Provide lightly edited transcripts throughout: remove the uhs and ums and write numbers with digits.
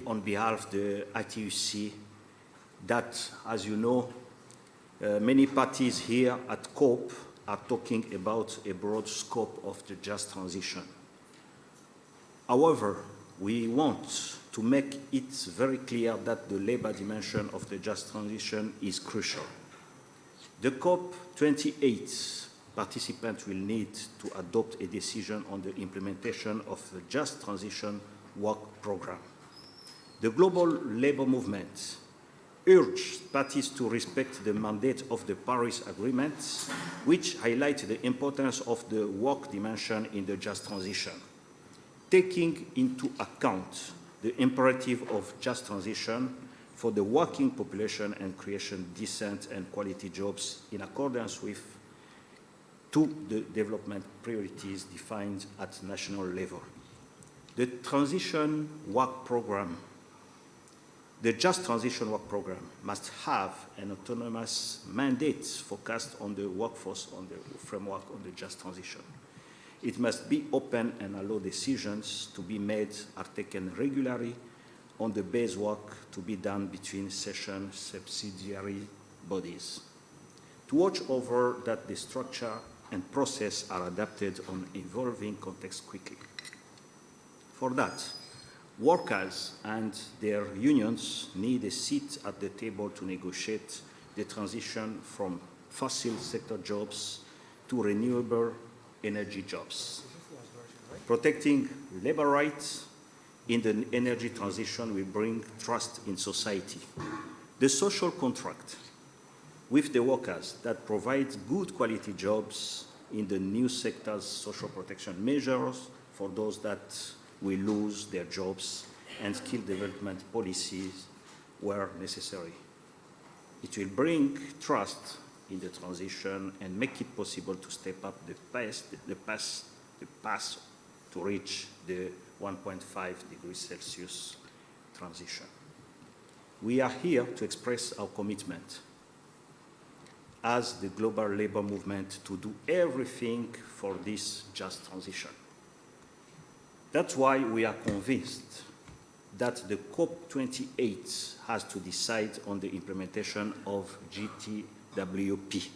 on behalf of the ITUC that, as you know, many parties here at COPE are talking about a broad scope of the just transition. However, we want to make it very clear that the labor dimension of the just transition is crucial. The COP28 participants will need to adopt a decision on the implementation of the Just Transition Work Programme. The global labor movement urged parties to respect the mandate of the Paris Agreement, which highlights the importance of the work dimension in the just transition, taking into account the imperative of just transition for the working population and creation decent and quality jobs in accordance with the development priorities defined at national level. The Transition Work Programme, the Just Transition Work Programme must have an autonomous mandate focused on the workforce, on the framework on the just transition. It must be open and allow decisions to be made are taken regularly on the base work to be done between session subsidiary bodies. To watch over that the structure and process are adapted on evolving context quickly. For that, workers and their unions need a seat at the table to negotiate the transition from fossil sector jobs to renewable energy jobs. Protecting labor rights in the energy transition will bring trust in society. The social contract with the workers that provides good quality jobs in the new sector's social protection measures for those that will lose their jobs and skill development policies where necessary. It will bring trust in the transition and make it possible to step up the path to reach the 1.5 degrees Celsius transition. We are here to express our commitment as the global labor movement to do everything for this just transition. That's why we are convinced that the COP28 has to decide on the implementation of JTWP,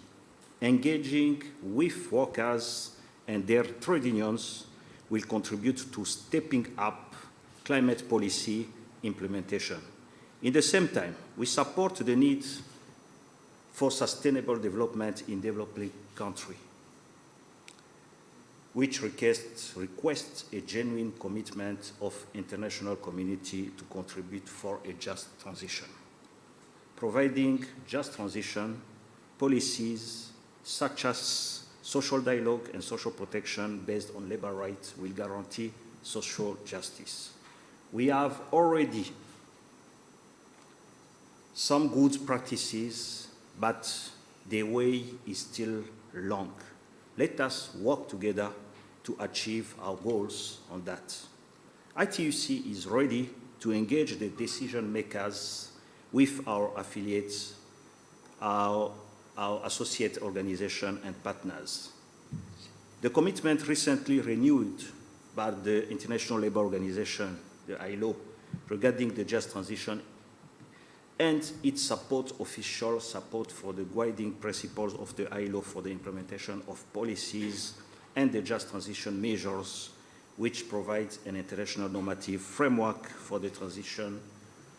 engaging with workers and their trade unions will contribute to stepping up climate policy implementation. In the same time, we support the need for sustainable development in developing countries, which requests a genuine commitment of international community to contribute for a just transition. Providing just transition policies such as social dialogue and social protection based on labor rights will guarantee social justice. We have already some good practices, but the way is still long. Let us work together to achieve our goals on that. ITUC is ready to engage the decision makers with our affiliates, our associate organization and partners. The commitment recently renewed by the International Labour Organization, the ILO, regarding the just transition and its official support for the guiding principles of the ILO for the implementation of policies and the just transition measures, which provides an international normative framework for the transition,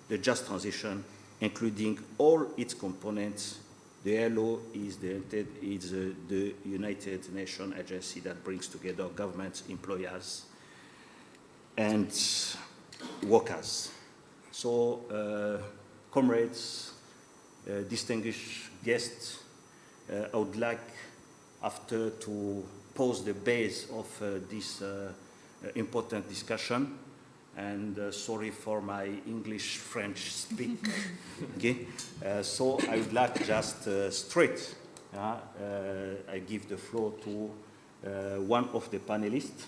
the just transition, including all its components. The ILO is the United Nations agency that brings together governments, employers, and workers. So, comrades, distinguished guests, I would like, after to pose the base of this important discussion, and sorry for my English-French speak. Okay? So I would like just straight, I give the floor to one of the panelists.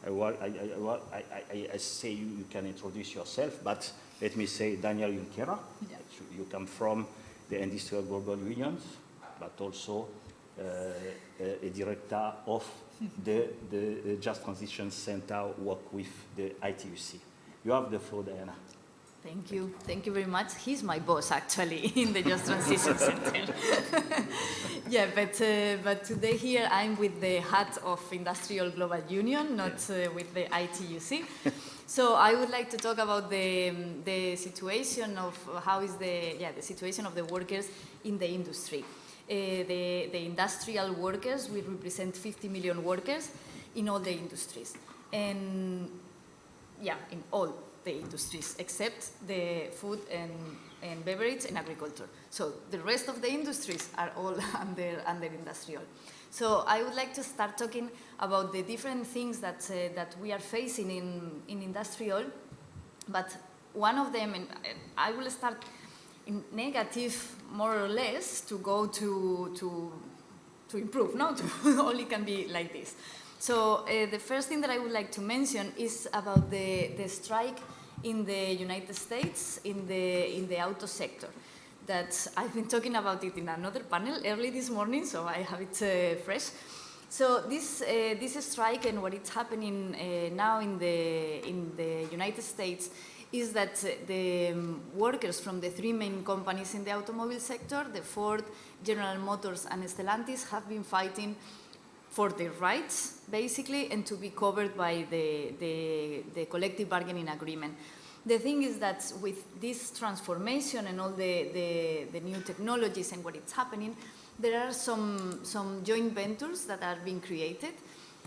I say you can introduce yourself, but let me say Daniel Junquera. Yeah. You come from the Industrial Global Unions, but also a director of the Just Transition Center work with the ITUC. You have the floor, Diana. Thank you very much. He's my boss, actually, in the Just Transition Center. Yeah, but today here I'm with the hat of Industrial Global Union, not with the ITUC. So I would like to talk about the situation of how is the situation of the workers in the industry. The industrial workers, we represent 50 million workers in all the industries, and in all the industries except the food and beverage and agriculture. So the rest of the industries are all under industrial. So I would like to start talking about the different things that we are facing in industrial, but one of them, and I will start in negative more or less to go to improve, no? To only can be like this. So the first thing that I would like to mention is about the strike in the United States in the auto sector. That I've been talking about it in another panel early this morning, so I have it fresh. So this strike and what is happening now in the United States is that the workers from the three main companies in the automobile sector, the Ford, General Motors, and Stellantis, have been fighting for their rights, basically, and to be covered by the collective bargaining agreement. The thing is that with this transformation and all the new technologies and what is happening, there are some joint ventures that are being created,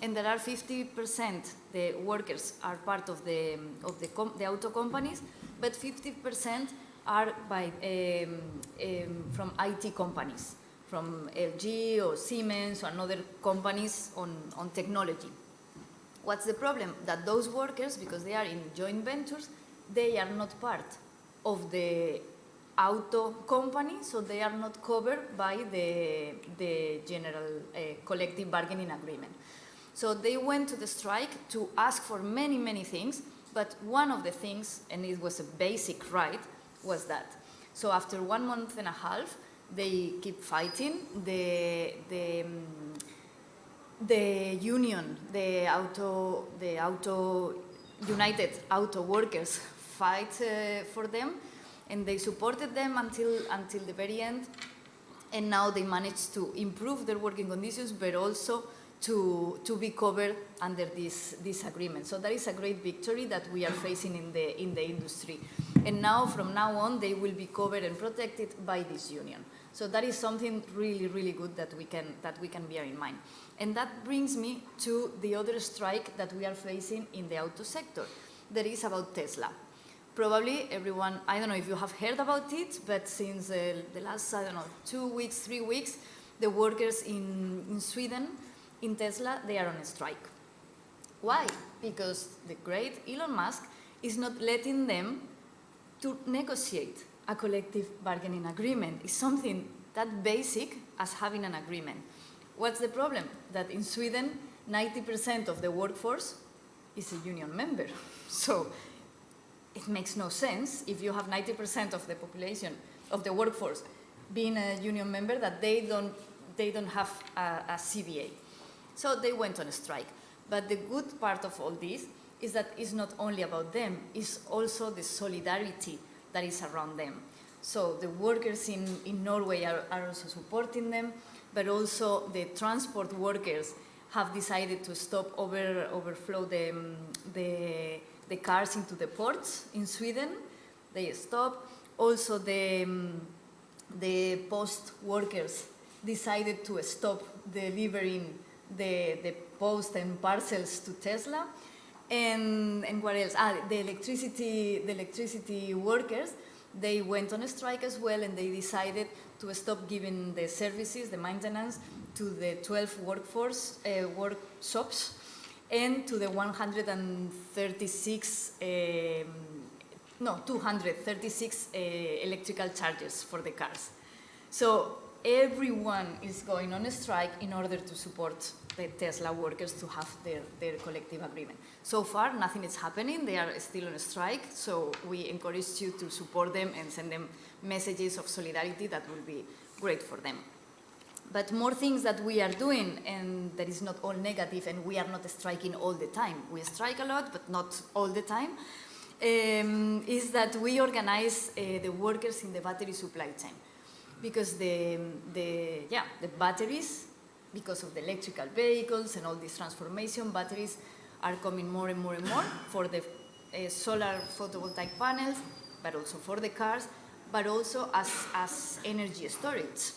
and there are 50% the workers are part of the auto companies, but 50% are from IT companies, from LG or Siemens or other companies on technology. What's the problem? That those workers, because they are in joint ventures, they are not part of the auto company, so they are not covered by the general collective bargaining agreement. So they went to the strike to ask for many, many things, but one of the things, and it was a basic right, was that. So after 1 month and a half, they keep fighting. The union, the United Auto Workers fight for them, and they supported them until the very end, and now they managed to improve their working conditions, but also to be covered under this agreement. So that is a great victory that we are facing in the industry, and now from now on they will be covered and protected by this union. So that is something really, really good that we can bear in mind. And that brings me to the other strike that we are facing in the auto sector. That is about Tesla. Probably everyone, I don't know if you have heard about it, but since the last, 2 weeks, 3 weeks, the workers in Sweden, in Tesla, they are on a strike. Why? Because the great Elon Musk is not letting them to negotiate a collective bargaining agreement. It's something that basic as having an agreement. What's the problem? That in Sweden, 90% of the workforce is a union member. So it makes no sense if you have 90% of the population, of the workforce, being a union member, that they don't have a CBA. So they went on a strike. But the good part of all this is that it's not only about them, it's also the solidarity that is around them. So the workers in Norway are also supporting them, but also the transport workers have decided to stop overflow the cars into the ports in Sweden. They stop. Also the post workers decided to stop delivering the post and parcels to Tesla. And what else? The electricity workers, they went on a strike as well, and they decided to stop giving the services, the maintenance, to the 12 workshops and to the 236 electrical chargers for the cars. So everyone is going on a strike in order to support the Tesla workers to have their collective agreement. So far, nothing is happening. They are still on a strike, so we encourage you to support them and send them messages of solidarity. That will be great for them. But more things that we are doing, and that is not all negative, and we are not striking all the time. We strike a lot, but not all the time. is that we organize the workers in the battery supply chain. Because the batteries, because of the electrical vehicles and all these transformation, batteries are coming more and more and more for the solar photovoltaic panels, but also for the cars, but also as energy storage.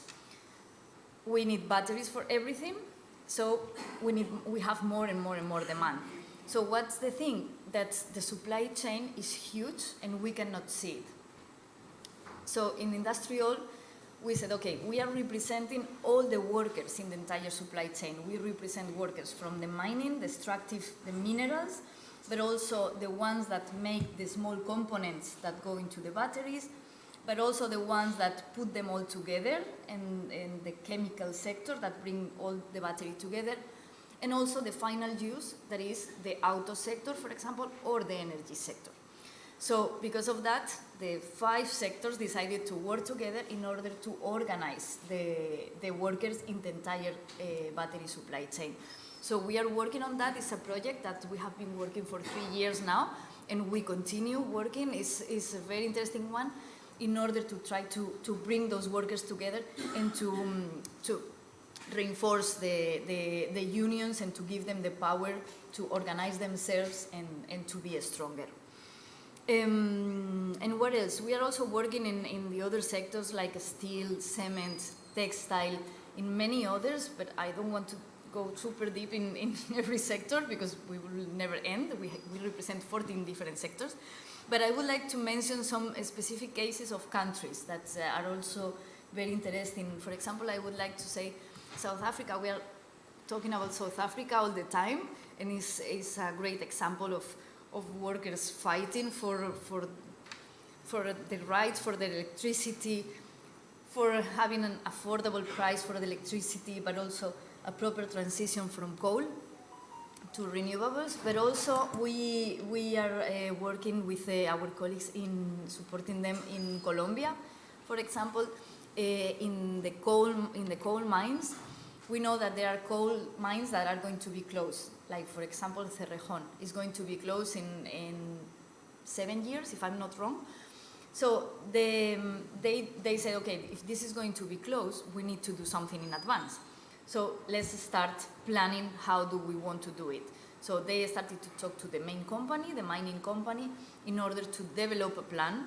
We need batteries for everything, so we have more and more and more demand. So what's the thing? That the supply chain is huge and we cannot see it. So in industrial, we said, okay, we are representing all the workers in the entire supply chain. We represent workers from the mining, the extractive, the minerals, but also the ones that make the small components that go into the batteries, but also the ones that put them all together in the chemical sector that bring all the battery together, and also the final use, that is the auto sector, for example, or the energy sector. So because of that, the 5 sectors decided to work together in order to organize the workers in the entire battery supply chain. So we are working on that. It's a project that we have been working for 3 years now, and we continue working. It's a very interesting one in order to try to bring those workers together and to reinforce the unions and to give them the power to organize themselves and to be stronger. And what else? We are also working in the other sectors like steel, cement, textile, in many others, but I don't want to go super deep in every sector because we will never end. We represent 14 different sectors. But I would like to mention some specific cases of countries that are also very interesting. For example, I would like to say South Africa. We are talking about South Africa all the time, and it's a great example of workers fighting for the rights, for the electricity, for having an affordable price for the electricity, but also a proper transition from coal to renewables. But also we are working with our colleagues in supporting them in Colombia. For example, in the coal mines, we know that there are coal mines that are going to be closed. Like, for example, Cerrejón is going to be closed in 7 years, if I'm not wrong. So they said, okay, if this is going to be closed, we need to do something in advance. So let's start planning how do we want to do it. So they started to talk to the main company, the mining company, in order to develop a plan.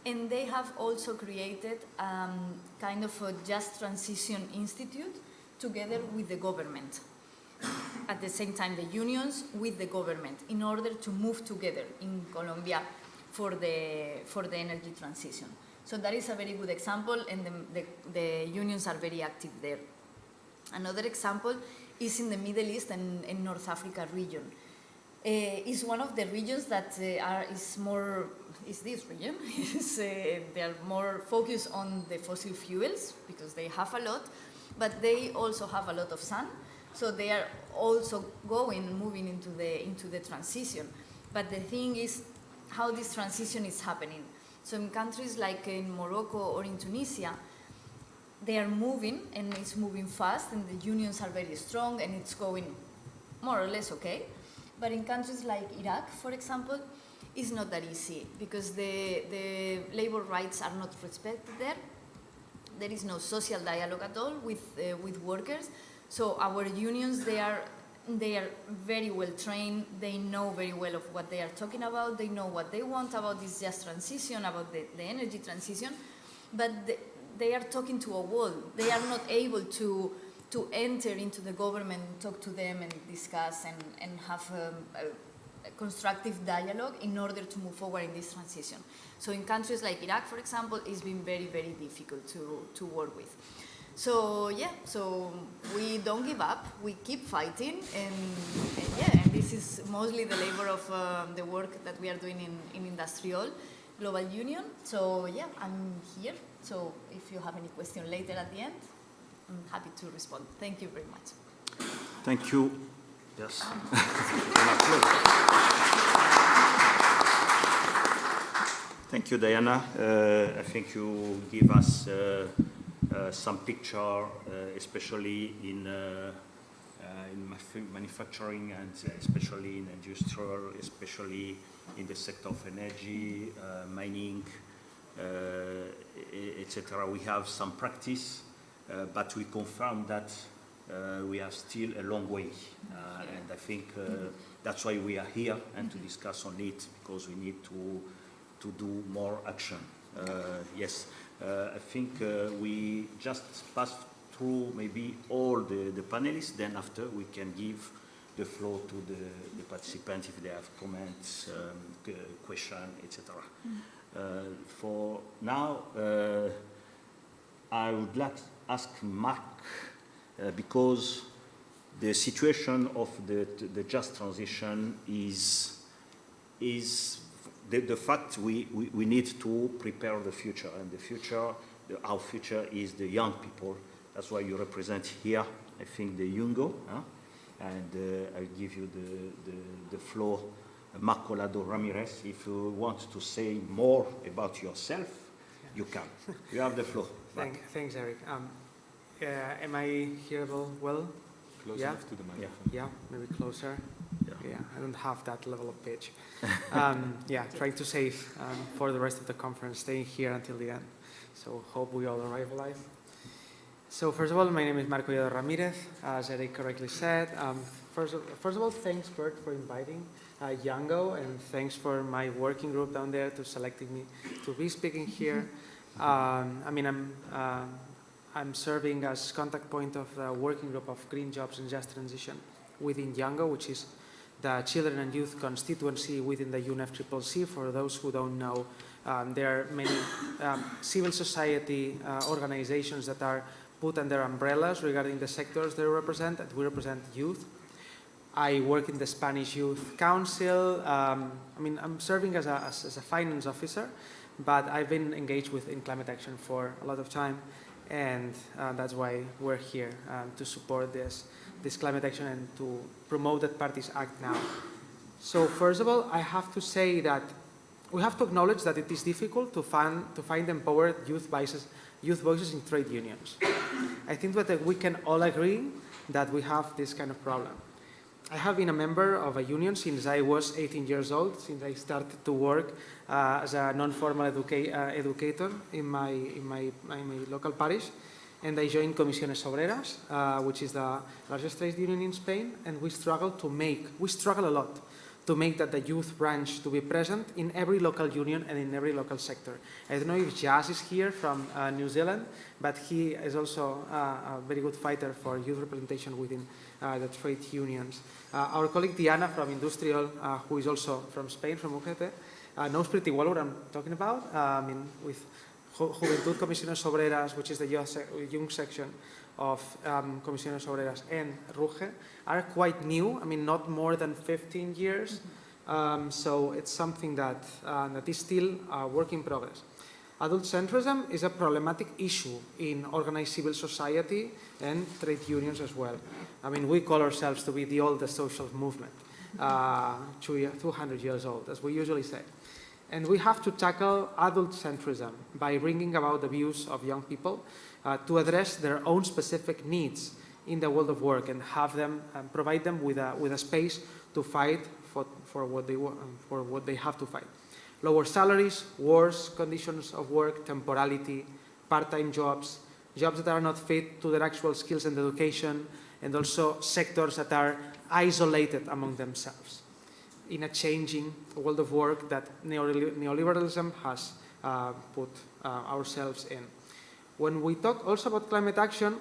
And they have also created kind of a Just Transition Institute together with the government. At the same time, the unions with the government in order to move together in Colombia for the energy transition. So that is a very good example, and the unions are very active there. Another example is in the Middle East and North Africa region. It's one of the regions that is this region. They are more focused on the fossil fuels because they have a lot, but they also have a lot of sun. So they are also moving into the transition. But the thing is how this transition is happening. So in countries like in Morocco or in Tunisia, they are moving, and it's moving fast, and the unions are very strong, and it's going more or less okay. But in countries like Iraq, for example, it's not that easy because the labor rights are not respected there. There is no social dialogue at all with workers. So our unions, they are very well trained. They know very well of what they are talking about. They know what they want about this just transition, about the energy transition. But they are talking to a wall. They are not able to enter into the government, talk to them and discuss and have a constructive dialogue in order to move forward in this transition. So in countries like Iraq, for example, it's been very, very difficult to work with. So yeah, so we don't give up, we keep fighting, and this is mostly the labor of the work that we are doing in Industrial Global Union. So yeah, I'm here. So if you have any question later at the end, I'm happy to respond. Thank you very much. Thank you. Yes. Thank you, Diana. I think you give us some picture, especially in in manufacturing and especially in industrial, especially in the sector of energy, mining, etc. We have some practice, but we confirm that we have still a long way. And I think that's why we are here and to discuss on it, because we need to do more action. Yes, I think we just passed through maybe all the panelists, then after we can give the floor to the participants if they have comments, questions, etc. For now, I would like to ask Mark, because the situation of the just transition is the fact we need to prepare the future, and the future, our future is the young people. That's why you represent here, I think, the Yungo, and I'll give you the floor. Marco Lado Ramirez, if you want to say more about yourself, you can. You have the floor. Thanks, Eric. Am I hearable well? Close enough to the microphone. Yeah, maybe closer. Yeah. I don't have that level of pitch. Trying to save for the rest of the conference, staying here until the end. So hope we all arrive alive. So first of all, my name is Marco Lado Ramirez, as Eric correctly said. First of all, thanks, Bert, for inviting Yango, and thanks for my working group down there to selecting me to be speaking here. I'm serving as contact point of the working group of Green Jobs and Just Transition within Yango, which is the children and youth constituency within the UNFCCC. For those who don't know, there are many civil society organizations that are put under umbrellas regarding the sectors they represent, and we represent youth. I work in the Spanish Youth Council. I'm serving as a finance officer, but I've been engaged in climate action for a lot of time, and that's why we're here to support this climate action and to promote that parties act now. So first of all, I have to say that we have to acknowledge that it is difficult to find empowered youth voices in trade unions. I think that we can all agree that we have this kind of problem. I have been a member of a union since I was 18 years old, since I started to work as a non-formal educator in my local parish, and I joined Comisiones Obreras, which is the largest trade union in Spain, and we struggle a lot to make that the youth branch to be present in every local union and in every local sector. I don't know if Jazz is here from New Zealand, but he is also a very good fighter for youth representation within the trade unions. Our colleague Diana from Industrial, who is also from Spain, from UGT, knows pretty well what I'm talking about. With Juventud Comisiones Obreras, which is the young section of Comisiones Obreras, and RUGE, are quite new. Not more than 15 years. So it's something that is still a work in progress. Adult centrism is a problematic issue in organized civil society and trade unions as well. We call ourselves to be the oldest social movement, 200 years old, as we usually say. And we have to tackle adult centrism by bringing about the views of young people to address their own specific needs in the world of work and have them provide them with a space to fight for what they have to fight. Lower salaries, worse conditions of work, temporality, part-time jobs, jobs that are not fit to their actual skills and education, and also sectors that are isolated among themselves in a changing world of work that neoliberalism has put ourselves in. When we talk also about climate action,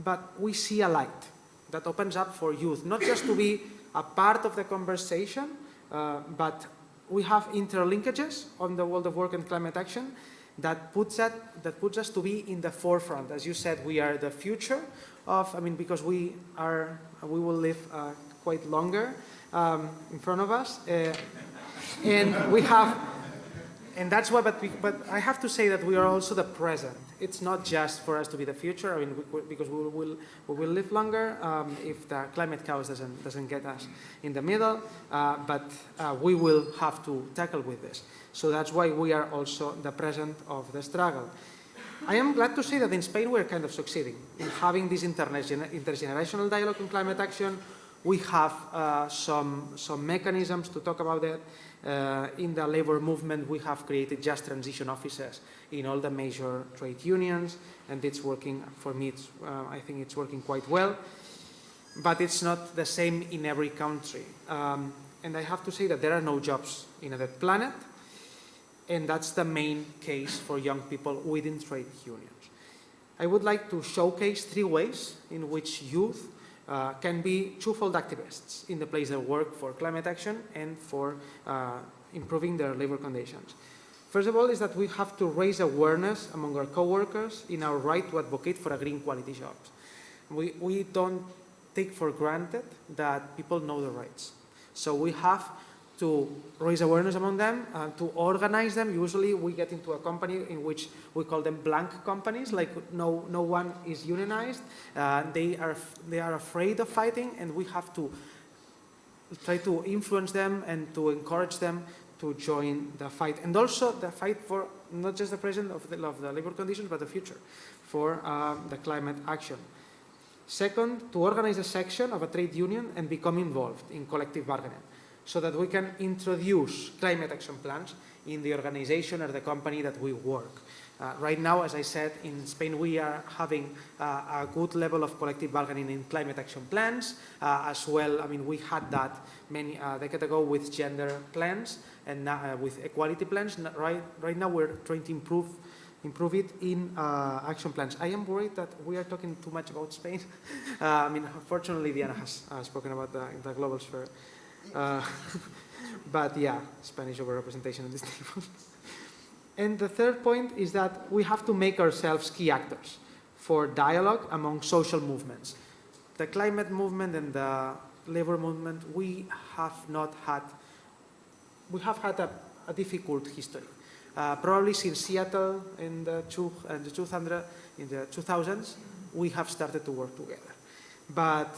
but we see a light that opens up for youth, not just to be a part of the conversation, but we have interlinkages on the world of work and climate action that puts us to be in the forefront. As you said, we are the future of, because we will live quite longer in front of us, and we have, and that's why. But I have to say that we are also the present. It's not just for us to be the future. Because we will live longer if the climate chaos doesn't get us in the middle. But we will have to tackle with this. So that's why we are also the present of the struggle. I am glad to say that in Spain we're kind of succeeding in having this intergenerational dialogue in climate action. We have some mechanisms to talk about it. In the labor movement, we have created just transition offices in all the major trade unions, and it's working, for me, I think it's working quite well. But it's not the same in every country. And I have to say that there are no jobs in a dead planet, and that's the main case for young people within trade unions. I would like to showcase 3 ways in which youth can be twofold activists in the place they work for climate action and for improving their labor conditions. First of all is that we have to raise awareness among our co-workers in our right to advocate for a green quality jobs. We don't take for granted that people know their rights. So we have to raise awareness among them, to organize them. Usually we get into a company in which we call them blank companies, like no one is unionized. They are afraid of fighting, and we have to try to influence them and to encourage them to join the fight. And also the fight for not just the present of the labor conditions, but the future, for the climate action. Second, to organize a section of a trade union and become involved in collective bargaining, so that we can introduce climate action plans in the organization or the company that we work. Right now, as I said, in Spain we are having a good level of collective bargaining in climate action plans as well. I mean, we had that many decades ago with gender plans and with equality plans. Right now we're trying to improve it in action plans. I am worried that we are talking too much about Spain. I mean, fortunately Diana has spoken about the global sphere. But yeah, Spanish overrepresentation at this table. And the third point is that we have to make ourselves key actors for dialogue among social movements. The climate movement and the labor movement, we have had a difficult history. Probably since Seattle in the 2000s, we have started to work together. But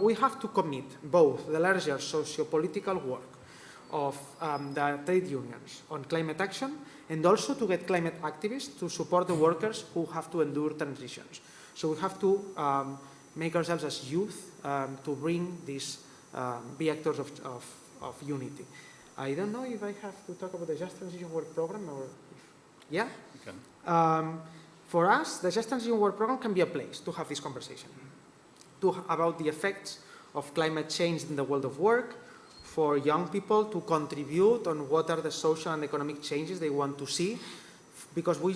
we have to commit both the larger socio-political work of the trade unions on climate action and also to get climate activists to support the workers who have to endure transitions. So we have to make ourselves as youth to bring these be actors of unity. I don't know if I have to talk about the Just Transition Work Program or yeah? Okay. For us, the Just Transition Work Program can be a place to have this conversation about the effects of climate change in the world of work, for young people to contribute on what are the social and economic changes they want to see, because we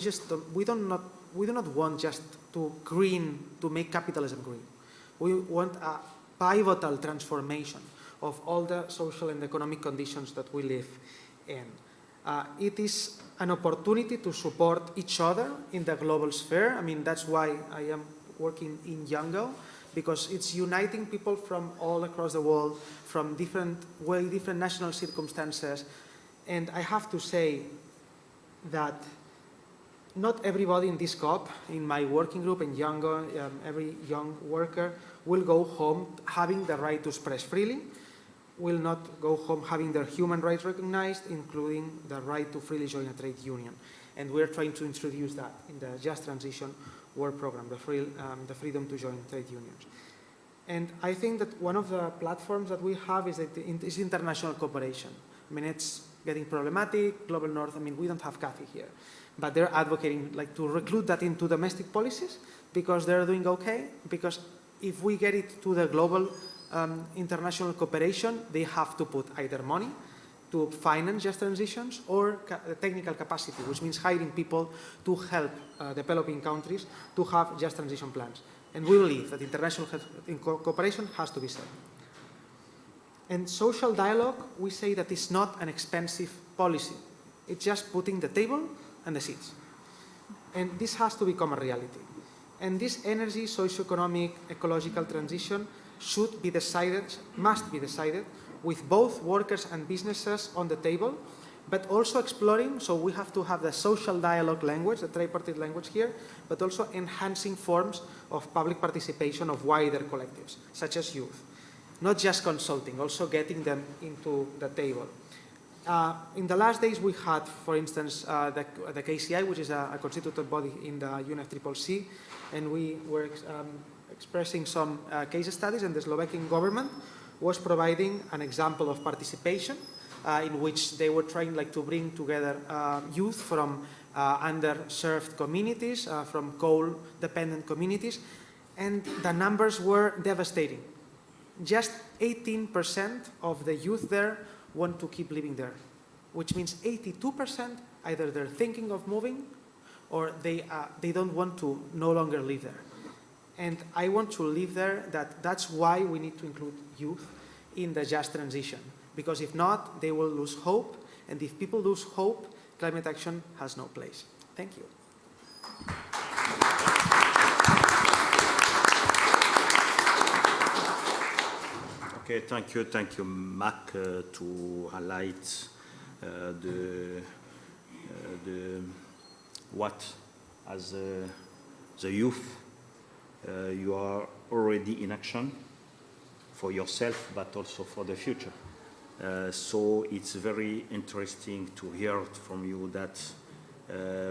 do not want just to make capitalism green. We want a pivotal transformation of all the social and economic conditions that we live in. It is an opportunity to support each other in the global sphere. I mean, that's why I am working in Yango, because it's uniting people from all across the world, from different national circumstances. And I have to say that not everybody in this COP, in my working group in Yango, every young worker will go home having the right to express freely, will not go home having their human rights recognized, including the right to freely join a trade union. And we're trying to introduce that in the Just Transition Work Program, the freedom to join trade unions. And I think that one of the platforms that we have is international cooperation. I mean, it's getting problematic, Global North, I mean, we don't have Kathy here, but they're advocating like to recruit that into domestic policies because they're doing okay, because if we get it to the global international cooperation, they have to put either money to finance just transitions or technical capacity, which means hiring people to help developing countries to have just transition plans. And we believe that international cooperation has to be set. And social dialogue, we say that it's not an expensive policy. It's just putting the table and the seats. And this has to become a reality. And this energy, socio-economic, ecological transition should be decided, must be decided, with both workers and businesses on the table, but also exploring, so we have to have the social dialogue language, the tripartite language here, but also enhancing forms of public participation of wider collectives, such as youth. Not just consulting, also getting them into the table. In the last days, we had, for instance, the KCI, which is a constituted body in the UNFCCC, and we were expressing some case studies, and the Slovakian government was providing an example of participation in which they were trying to bring together youth from underserved communities, from coal-dependent communities, and the numbers were devastating. Just 18% of the youth there want to keep living there, which means 82% either they're thinking of moving or they don't want to no longer live there. And I want to live there. That's why we need to include youth in the just transition, because if not, they will lose hope, and if people lose hope, climate action has no place. Thank you. Okay, thank you, Mark, to highlight what as the youth you are already in action for yourself, but also for the future. So it's very interesting to hear from you that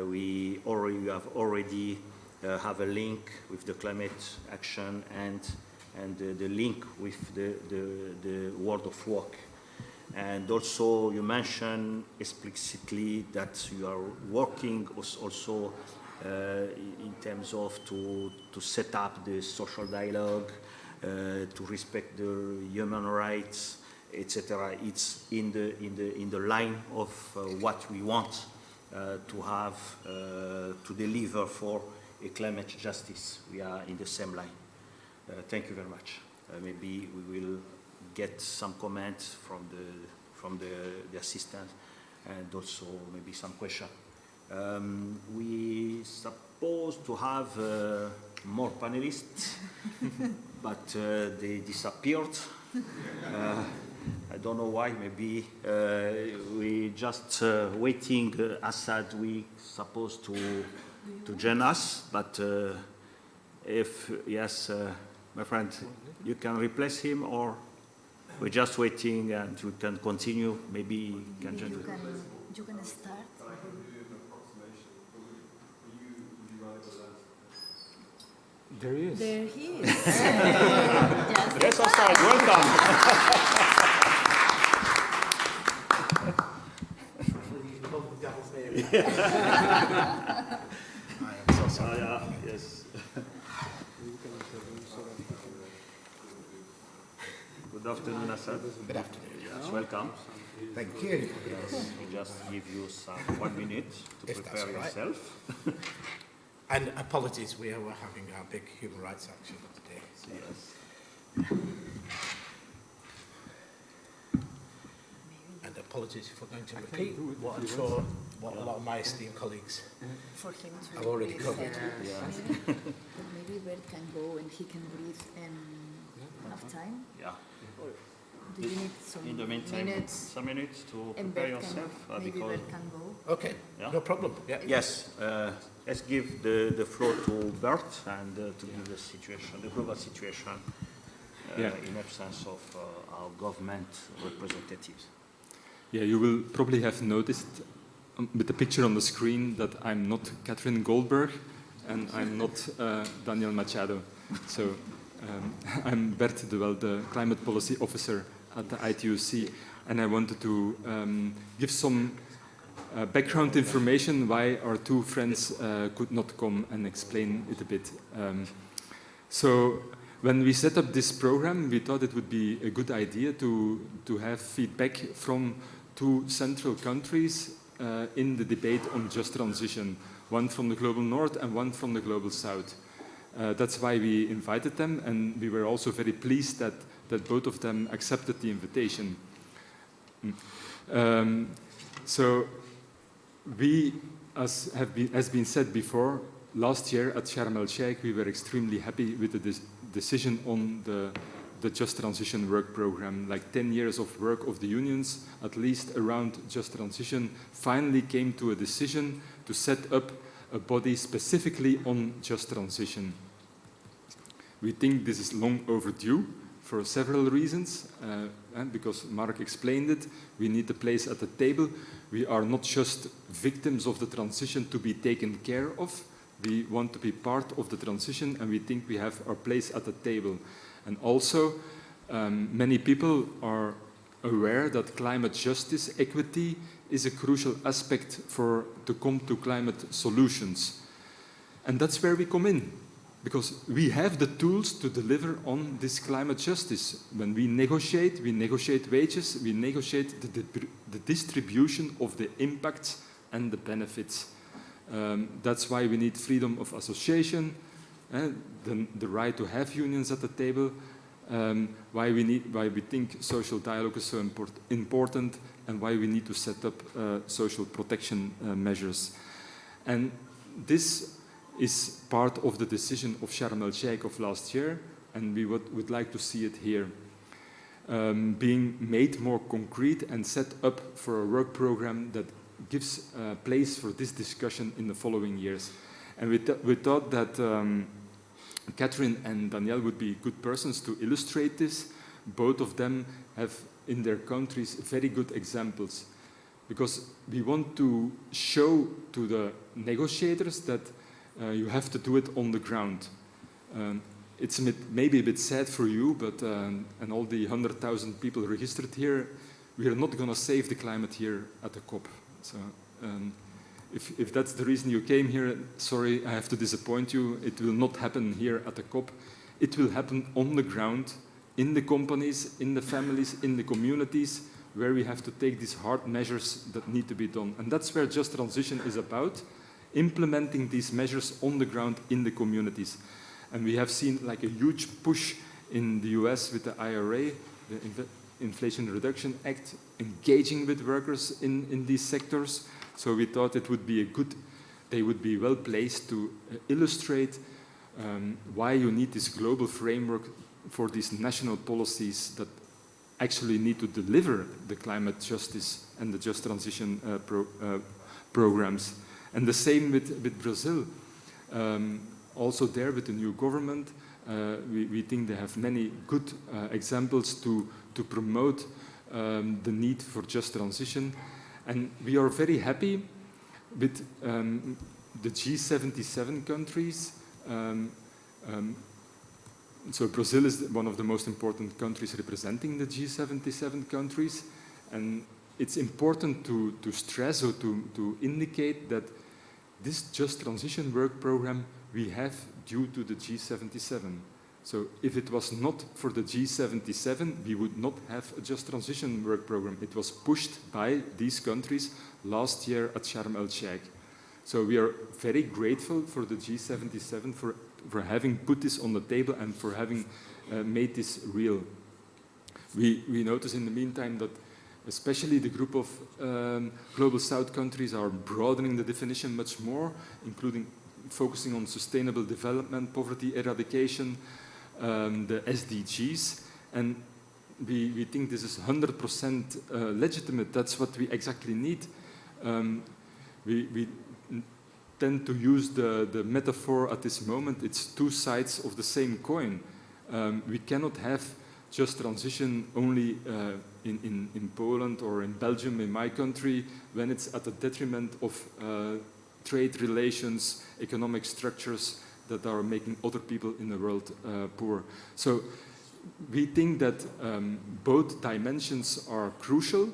we have already have a link with the climate action and the link with the world of work. And also you mentioned explicitly that you are working also in terms of to set up the social dialogue, to respect the human rights, etc. It's in the line of what we want to have to deliver for a climate justice. We are in the same line. Thank you very much. Maybe we will get some comments from the assistant, and also maybe some question. We supposed to have more panelists, but they disappeared. I don't know why. Maybe we just waiting. Assad, we supposed to join us, but if yes, my friend, you can replace him, or we're just waiting and we can continue. Maybe you can join. You can start. There he is. There he is. Yes, Assad, welcome. I am so sorry. Yes. Good afternoon, Assad. Good afternoon. Yes, welcome. Thank you. Yes, we just give you some 1 minute to If that's prepare all right. yourself. And apologies, we are having our big human rights action today. So Yes. and apologies if we're going to repeat what I'm sure what a lot of my esteemed colleagues For him to have already covered. Maybe Bert can go and he can breathe enough time. Yeah. Do you need some In the meantime, minutes? some minutes to And prepare Bert yourself can, maybe because Bert can go. Okay, Yeah. no problem. Yeah. yes, let's give the floor to Bert and to give the situation, the global situation, in absence of our government representatives. Yeah, you will probably have noticed with the picture on the screen that I'm not Catherine Goldberg and I'm not Daniel Machado. So I'm Bert de Wel, the Climate Policy Officer at the ITUC, and I wanted to give some background information why our two friends could not come and explain it a bit. So when we set up this program, we thought it would be a good idea to have feedback from two central countries in the debate on just transition, one from the Global North and one from the Global South. That's why we invited them, and we were also very pleased that both of them accepted the invitation. So we, as has been said before, last year at Sharm el-Sheikh, we were extremely happy with the decision on the Just Transition work program. Like 10 years of work of the unions, at least around Just Transition, finally came to a decision to set up a body specifically on Just Transition. We think this is long overdue. for several reasons, and because Mark explained it, we need a place at the table. We are not just victims of the transition to be taken care of. We want to be part of the transition, and we think we have our place at the table. And also, many people are aware that climate justice, equity, is a crucial aspect to come to climate solutions. And that's where we come in, because we have the tools to deliver on this climate justice. When we negotiate wages, we negotiate the distribution of the impacts and the benefits. That's why we need freedom of association, the right to have unions at the table, why we think social dialogue is so important, and why we need to set up social protection measures. And this is part of the decision of Sharm el-Sheikh of last year, and we would like to see it here being made more concrete and set up for a work program that gives place for this discussion in the following years. And we thought that Catherine and Danielle would be good persons to illustrate this. Both of them have in their countries very good examples, because we want to show to the negotiators that you have to do it on the ground. It's maybe a bit sad for you, but and all the 100,000 people registered here, we are not going to save the climate here at the COP. So if that's the reason you came here, sorry, I have to disappoint you. It will not happen here at the COP. It will happen on the ground, in the companies, in the families, in the communities, where we have to take these hard measures that need to be done. And that's where Just Transition is about, implementing these measures on the ground in the communities. And we have seen like a huge push in the US with the IRA, the Inflation Reduction Act, engaging with workers in these sectors. So we thought it would be they would be well placed to illustrate why you need this global framework for these national policies that actually need to deliver the climate justice and the just transition programs. And the same with Brazil. Also there with the new government, we think they have many good examples to promote the need for just transition. And we are very happy with the G77 countries. So Brazil is one of the most important countries representing the G77 countries. And it's important to stress or to indicate that this Just Transition work program we have due to the G77. So if it was not for the G77, we would not have a Just Transition work program. It was pushed by these countries last year at Sharm el-Sheikh. So we are very grateful for the G77 for having put this on the table and for having made this real. We notice in the meantime that especially the group of Global South countries are broadening the definition much more, including focusing on sustainable development, poverty eradication, the SDGs. And we think this is 100% legitimate. That's what we exactly need. We tend to use the metaphor at this moment. It's two sides of the same coin. We cannot have just transition only in Poland or in Belgium, in my country, when it's at the detriment of trade relations, economic structures that are making other people in the world poor. So we think that both dimensions are crucial,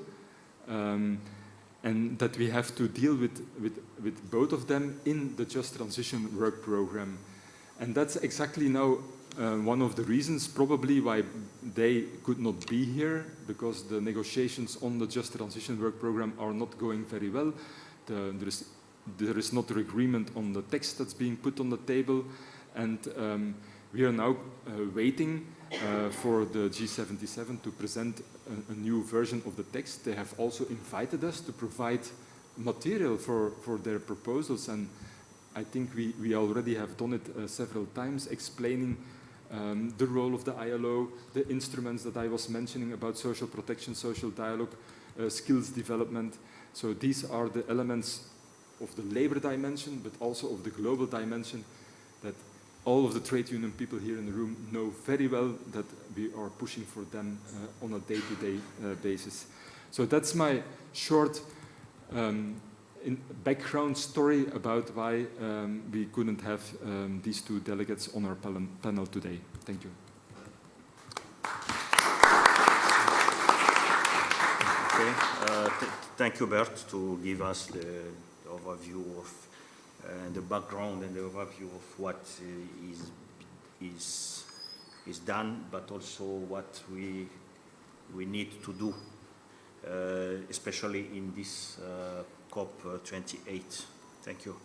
and that we have to deal with both of them in the Just Transition work program. And that's exactly now one of the reasons probably why they could not be here, because the negotiations on the Just Transition work program are not going very well. There is not an agreement on the text that's being put on the table, and we are now waiting for the G77 to present a new version of the text. They have also invited us to provide material for their proposals, and I think we already have done it several times, explaining the role of the ILO, the instruments that I was mentioning about social protection, social dialogue, skills development. So these are the elements of the labor dimension, but also of the global dimension that all of the trade union people here in the room know very well that we are pushing for them on a day-to-day basis. So that's my short background story about why we couldn't have these two delegates on our panel today. Thank you. Okay. Thank you, Bert, to give us the overview of the background and the overview of what is done, but also what we need to do, especially in this COP28. Thank you.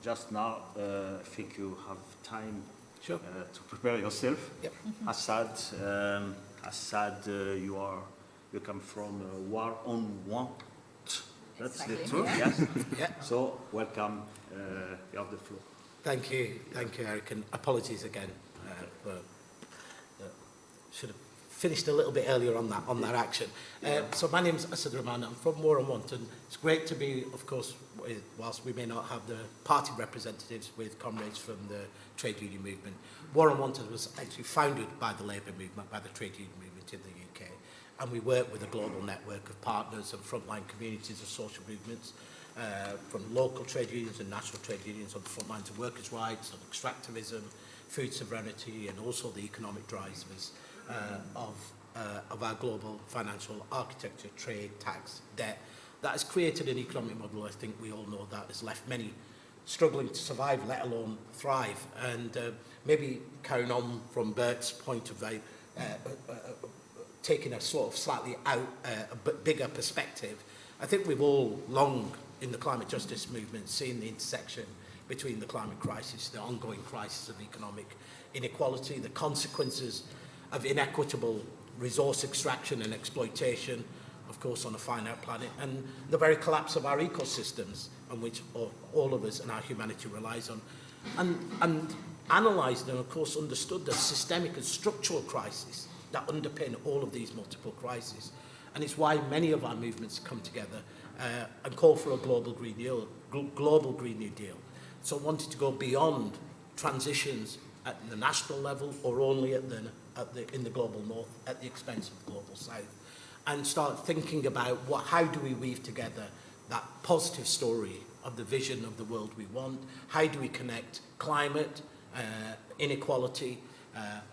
Just now, I think you have time Sure. to prepare yourself. Yep. Assad, you come from War on Want. That's the Exactly, truth, yeah. yes? Yeah. So, welcome, you have the floor. Thank you, Eric, and apologies again for should have finished a little bit earlier on that action. So my name's Asad Rahman. I'm from War on Want, and it's great to be, of course, whilst we may not have the party representatives, with comrades from the trade union movement. War on Want was actually founded by the labour movement, by the trade union movement in the UK, and we work with a global network of partners and frontline communities of social movements, from local trade unions and national trade unions on the front lines of workers' rights, on extractivism, food sovereignty, and also the economic drivers of our global financial architecture, trade, tax, debt. That has created an economic model, I think we all know, that has left many struggling to survive, let alone thrive. And maybe carrying on from Bert's point of view, taking a sort of slightly out, a bigger perspective, I think we've all long in the climate justice movement seen the intersection between the climate crisis, the ongoing crisis of economic inequality, the consequences of inequitable resource extraction and exploitation, of course, on a finite planet, and the very collapse of our ecosystems on which all of us and our humanity relies on, and analysed and, of course, understood the systemic and structural crises that underpin all of these multiple crises. And it's why many of our movements come together and call for a global Green New Deal. So wanted to go beyond transitions at the national level or only in the global north at the expense of the global south, and start thinking about how do we weave together that positive story of the vision of the world we want, how do we connect climate, inequality,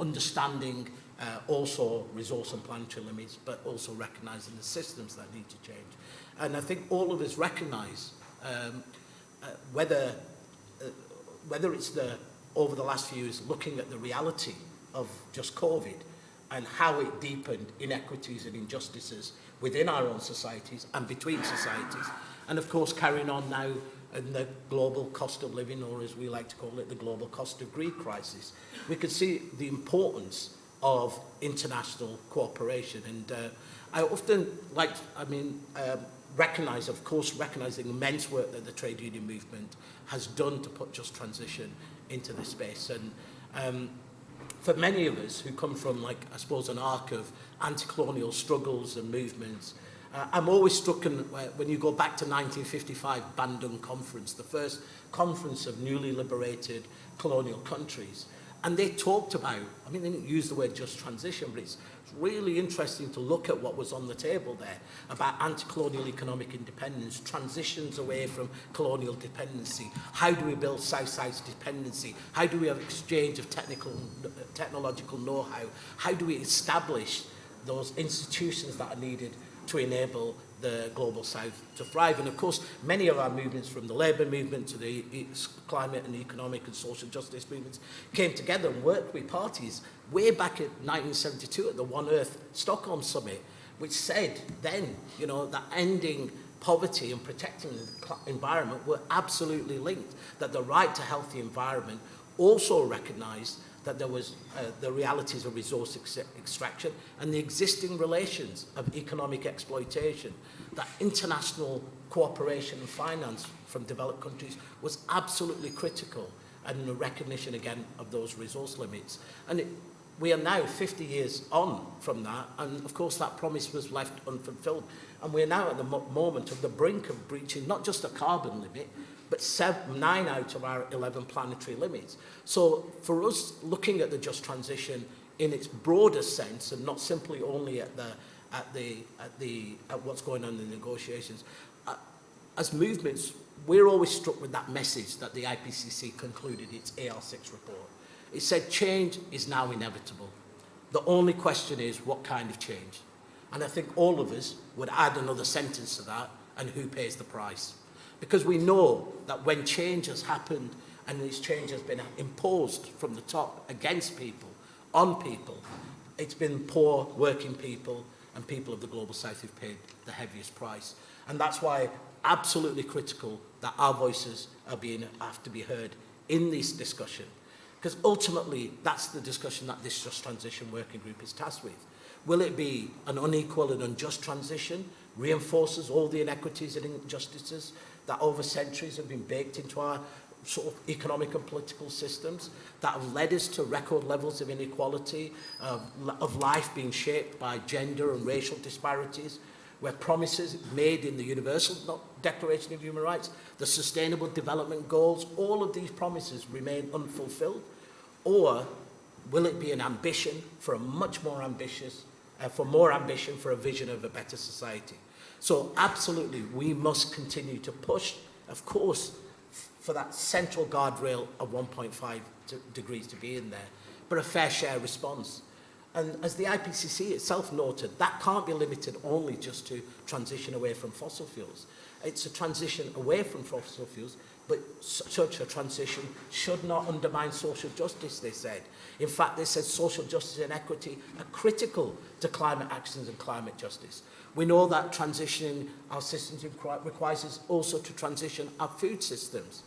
understanding also resource and planetary limits, but also recognising the systems that need to change. And I think all of us recognise whether it's over the last few years looking at the reality of just COVID and how it deepened inequities and injustices within our own societies and between societies. And of course, carrying on now in the global cost of living, or as we like to call it, the global cost of greed crisis. We can see the importance of international cooperation. And I often recognise, of course, recognising the immense work that the trade union movement has done to put just transition into this space. And for many of us who come from, I suppose, an arc of anti-colonial struggles and movements, I'm always struck when you go back to 1955 Bandung Conference, the first conference of newly liberated colonial countries. And they talked about, they didn't use the word just transition, but it's really interesting to look at what was on the table there about anti-colonial economic independence, transitions away from colonial dependency. How do we build South-South dependency? How do we have exchange of technological know-how? How do we establish those institutions that are needed to enable the global south to thrive? And of course, many of our movements, from the labour movement to the climate and economic and social justice movements, came together and worked with parties way back in 1972 at the One Earth Stockholm Summit, which said then, that ending poverty and protecting the environment were absolutely linked, that the right to healthy environment also recognised that there was the realities of resource extraction and the existing relations of economic exploitation, that international cooperation and finance from developed countries was absolutely critical, and the recognition again of those resource limits. And we are now 50 years on from that, and of course that promise was left unfulfilled. And we're now at the moment of the brink of breaching not just a carbon limit, but 9 out of our 11 planetary limits. So for us, looking at the just transition in its broader sense, and not simply only at what's going on in the negotiations, as movements, we're always struck with that message that the IPCC concluded its AR6 report. It said change is now inevitable. The only question is what kind of change? And I think all of us would add another sentence to that, and who pays the price? Because we know that when change has happened and this change has been imposed from the top against people, on people, it's been poor working people and people of the Global South who've paid the heaviest price. And that's why absolutely critical that our voices have to be heard in this discussion. Because ultimately, that's the discussion that this Just Transition Working Group is tasked with. Will it be an unequal and unjust transition, reinforces all the inequities and injustices that over centuries have been baked into our sort of economic and political systems, that have led us to record levels of inequality, of life being shaped by gender and racial disparities, where promises made in the Universal Declaration of Human Rights, the Sustainable Development Goals, all of these promises remain unfulfilled? Or will it be an ambition for a much more ambitious, more ambition for a vision of a better society? So absolutely, we must continue to push, of course, for that central guardrail of 1.5 degrees to be in there, but a fair share response. And as the IPCC itself noted, that can't be limited only just to transition away from fossil fuels. It's a transition away from fossil fuels, but such a transition should not undermine social justice, they said. In fact, they said social justice and equity are critical to climate actions and climate justice. We know that transitioning our systems requires us also to transition our food systems,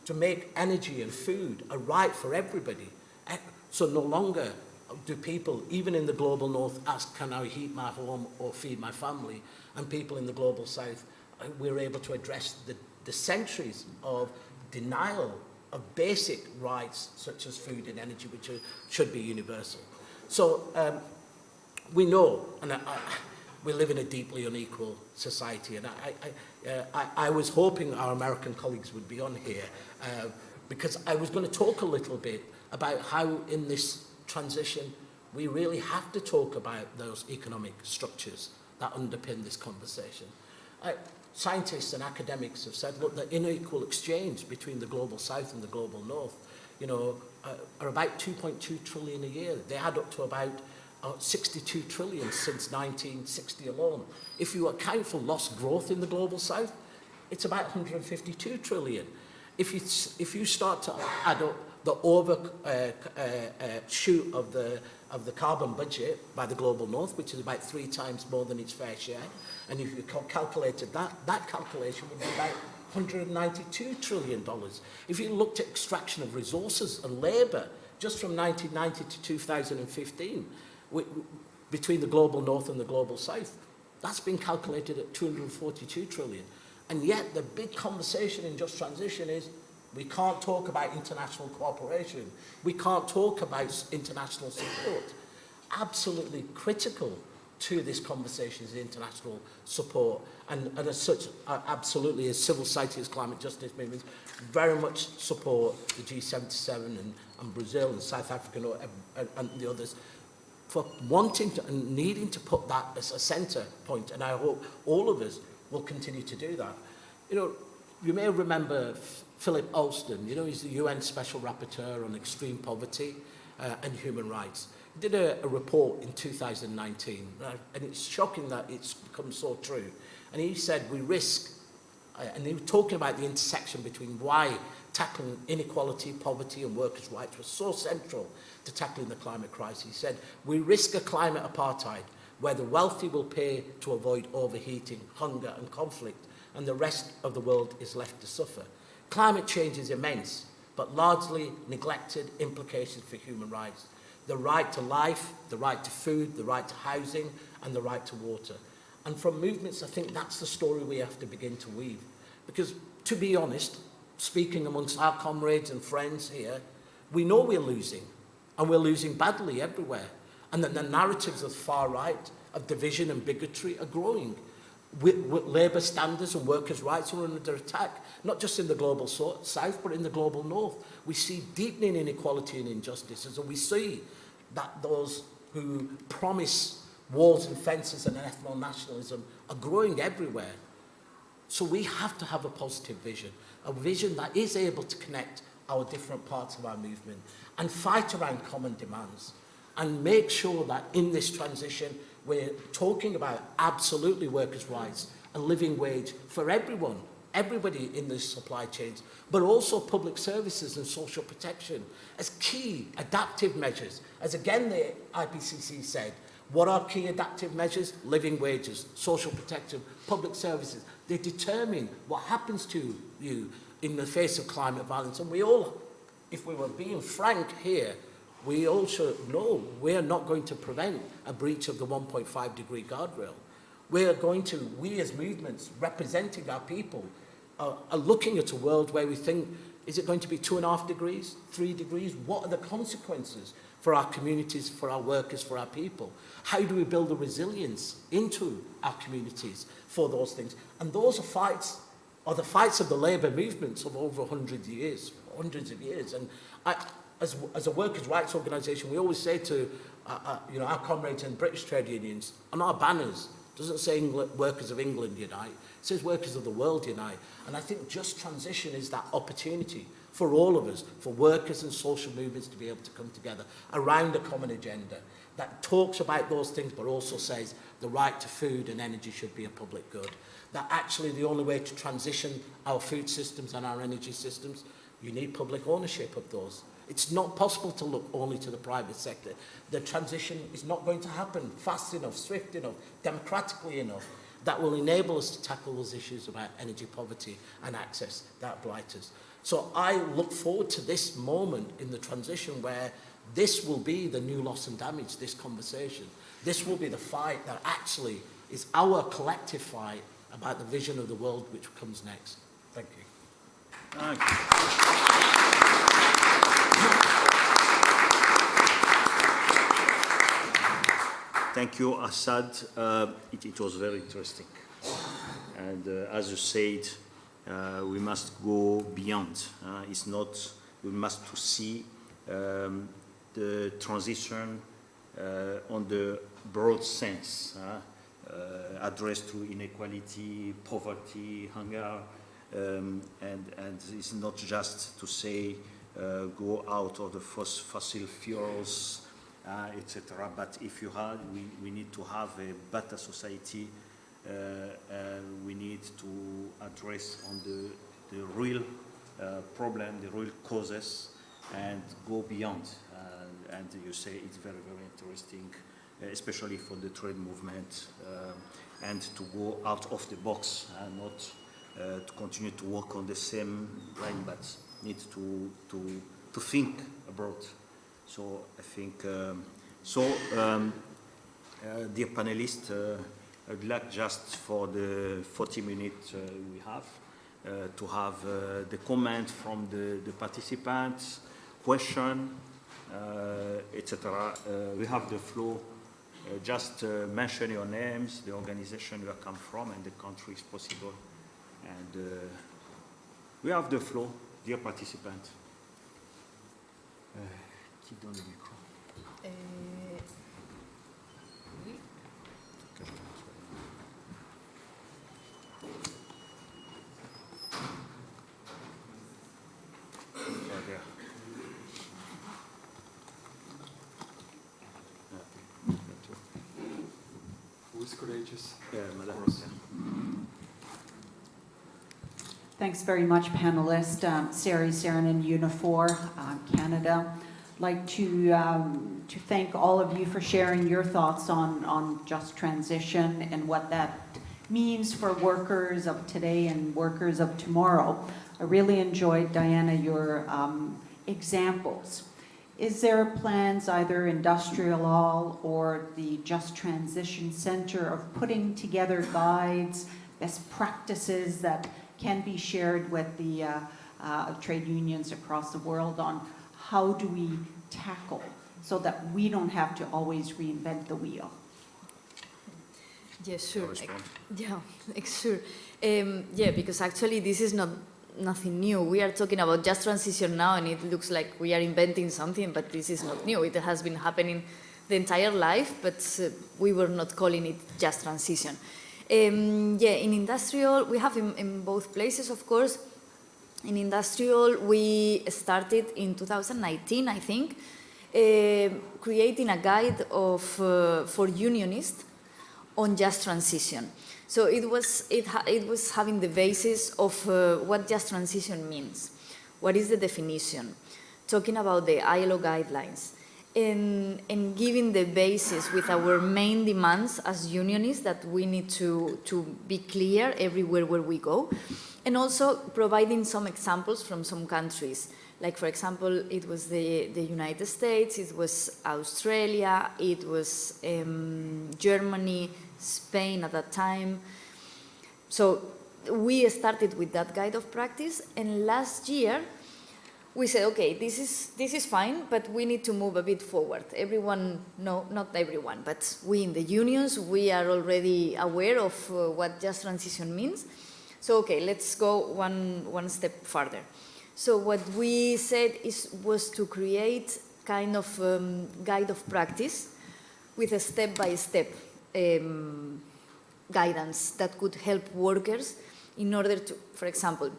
to make energy and food a right for everybody. So no longer do people, even in the global north, ask, can I heat my home or feed my family? And people in the global south, we're able to address the centuries of denial of basic rights such as food and energy, which should be universal. So we know, and we live in a deeply unequal society, and I was hoping our American colleagues would be on here because I was going to talk a little bit about how in this transition we really have to talk about those economic structures that underpin this conversation. Scientists and academics have said, look, the unequal exchange between the global south and the global north, are about 2.2 trillion a year. They add up to about 62 trillion since 1960 alone. If you account for lost growth in the global south, it's about 152 trillion. If you start to add up the overshoot of the carbon budget by the global north, which is about 3 times more than its fair share, and if you calculated that calculation would be about $192 trillion. If you looked at extraction of resources and labour just from 1990 to 2015, between the global north and the global south, that's been calculated at 242 trillion. And yet the big conversation in Just Transition is we can't talk about international cooperation. We can't talk about international support. Absolutely critical to this conversation is international support. And as such, absolutely, as civil society, as climate justice movements, very much support the G77 and Brazil and South Africa and the others for wanting to and needing to put that as a centre point. And I hope all of us will continue to do that. You may remember Philip Alston, he's the UN Special Rapporteur on Extreme Poverty and Human Rights. He did a report in 2019, and it's shocking that it's become so true. And he said we risk, and he was talking about the intersection between why tackling inequality, poverty and workers' rights was so central to tackling the climate crisis. He said we risk a climate apartheid where the wealthy will pay to avoid overheating, hunger and conflict, and the rest of the world is left to suffer. Climate change is immense, but largely neglected implications for human rights. The right to life, the right to food, the right to housing, and the right to water. And from movements, I think that's the story we have to begin to weave. Because, to be honest, speaking amongst our comrades and friends here, we know we're losing. and we're losing badly everywhere. And then the narratives of the far right, of division and bigotry, are growing. Labour standards and workers' rights are under attack, not just in the global south, but in the global north. We see deepening inequality and injustices, and we see that those who promise walls and fences and ethno-nationalism are growing everywhere. So we have to have a positive vision, a vision that is able to connect our different parts of our movement and fight around common demands and make sure that in this transition we're talking about absolutely workers' rights, a living wage for everyone, everybody in the supply chains, but also public services and social protection as key adaptive measures. As again the IPCC said, what are key adaptive measures? Living wages, social protection, public services. They determine what happens to you in the face of climate violence. And we all, if we were being frank here, we also know we're not going to prevent a breach of the 1.5 degree guardrail. We as movements representing our people, are looking at a world where we think, is it going to be 2.5 degrees, 3 degrees? What are the consequences for our communities, for our workers, for our people? How do we build a resilience into our communities for those things? And those are the fights of the labour movements of over hundreds of years. And as a workers' rights organisation, we always say to our comrades in British trade unions, on our banners, it doesn't say workers of England unite, it says workers of the world unite. And I think just transition is that opportunity for all of us, for workers and social movements to be able to come together around a common agenda that talks about those things but also says the right to food and energy should be a public good. That actually the only way to transition our food systems and our energy systems, you need public ownership of those. It's not possible to look only to the private sector. The transition is not going to happen fast enough, swift enough, democratically enough that will enable us to tackle those issues about energy poverty and access that blight us. So I look forward to this moment in the transition where this will be the new loss and damage, this conversation. This will be the fight that actually is our collective fight about the vision of the world which comes next. Thank you. Thank you. Thank you, Assad. It was very interesting. And as you said, we must go beyond. It's not, we must to see the transition on the broad sense, addressed to inequality, poverty, hunger, and it's not just to say go out of the fossil fuels, etc. But if you have, we need to have a better society. We need to address on the real problem, the real causes, and go beyond. And you say it's very, very interesting, especially for the trade movement, and to go out of the box and not to continue to work on the same line, but need to think abroad. So I think, dear panelists, I'd like just for the 40 minutes we have, to have the comment from the participants, question, etc. We have the floor. Just mention your names, the organization you come from, and the country if possible. And we have the floor, dear participants. Qui donne le micro? Oui. Who's courageous? Madame. Thanks very much, panelists. Sari Saranen, Unifor, Canada. I'd like to thank all of you for sharing your thoughts on just transition and what that means for workers of today and workers of tomorrow. I really enjoyed, Diana, your examples. Is there plans, either Industrial Law or the Just Transition Center, of putting together guides, best practices that can be shared with the trade unions across the world on how do we tackle so that we don't have to always reinvent the wheel? Yeah, sure. Respond. Yeah, sure. Yeah, because actually this is nothing new. We are talking about just transition now, and it looks like we are inventing something, but this is not new. It has been happening the entire life, but we were not calling it just transition. Yeah, in industrial, we have in both places, of course. In industrial, we started in 2019, I think, creating a guide for unionists on just transition. So it was having the basis of what just transition means. What is the definition? Talking about the ILO guidelines and giving the basis with our main demands as unionists that we need to be clear everywhere where we go. And also providing some examples from some countries. Like, for example, it was the United States, it was Australia, it was Germany, Spain at that time. So we started with that guide of practice, and last year we said, okay, this is fine, but we need to move a bit forward. Everyone, no, not everyone, but we in the unions, we are already aware of what just transition means. So okay, let's go one step further. So what we said was to create kind of guide of practice with a step-by-step guidance that could help workers in order to, for example,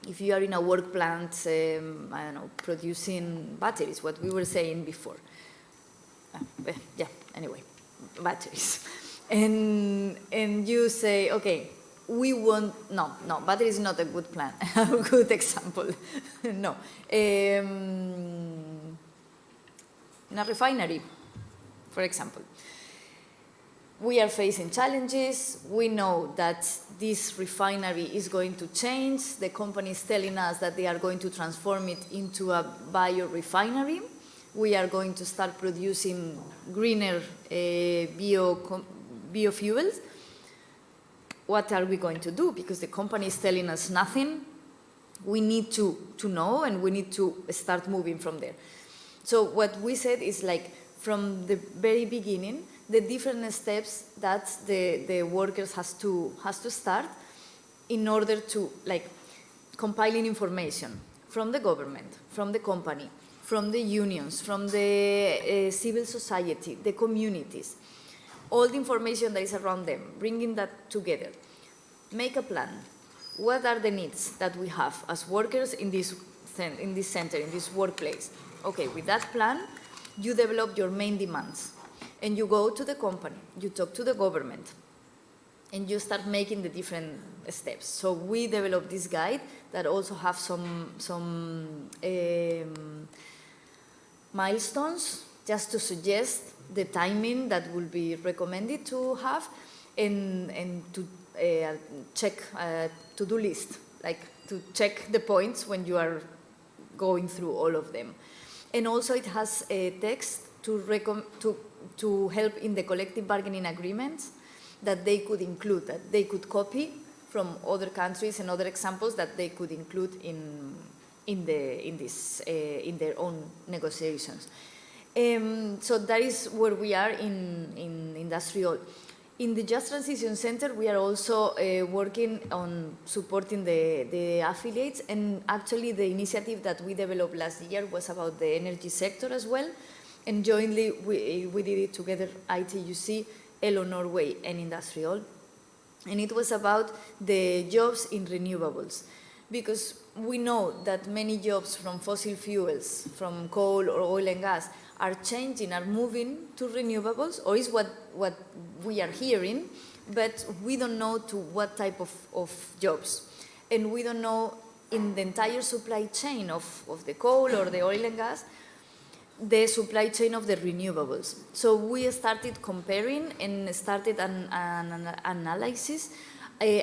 if you are in a work plant, I don't know, producing batteries, what we were saying before. Yeah, anyway, batteries. And you say, okay, we want, no, battery is not a good plan, a good example. No. In a refinery, for example, we are facing challenges. We know that this refinery is going to change. The company is telling us that they are going to transform it into a biorefinery. We are going to start producing greener biofuels. What are we going to do? Because the company is telling us nothing. We need to know, and we need to start moving from there. So what we said is, like, from the very beginning, the different steps that the workers has to start in order to, like, compiling information from the government, from the company, from the unions, from the civil society, the communities, all the information that is around them, bringing that together. Make a plan. What are the needs that we have as workers in this center, in this workplace? Okay, with that plan, you develop your main demands. And you go to the company, you talk to the government, and you start making the different steps. So we developed this guide that also have some milestones just to suggest the timing that will be recommended to have, and to check to-do list, like to check the points when you are going through all of them. And also it has a text to help in the collective bargaining agreements that they could include, that they could copy from other countries, and other examples that they could include in their own negotiations. So that is where we are in industrial. In the Just Transition Center, we are also working on supporting the affiliates, and actually the initiative that we developed last year was about the energy sector as well, and jointly we did it together, ITUC, ELO Norway, and Industrial, and it was about the jobs in renewables, because we know that many jobs from fossil fuels, from coal or oil and gas, are changing, are moving to renewables, or is what we are hearing, but we don't know to what type of jobs. And we don't know in the entire supply chain of the coal or the oil and gas, the supply chain of the renewables. So we started comparing and started an analysis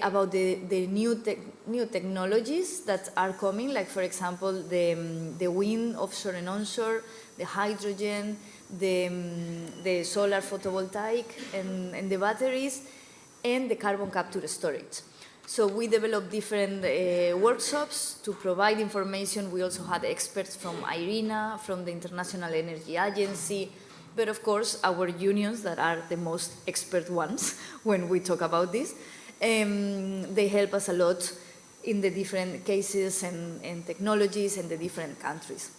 about the new technologies that are coming, like, for example, the wind offshore and onshore, the hydrogen, the solar photovoltaic, and the batteries, and the carbon capture storage. So we developed different workshops to provide information. We also had experts from IRENA, from the International Energy Agency, but of course our unions that are the most expert ones when we talk about this. They help us a lot in the different cases and technologies in the different countries.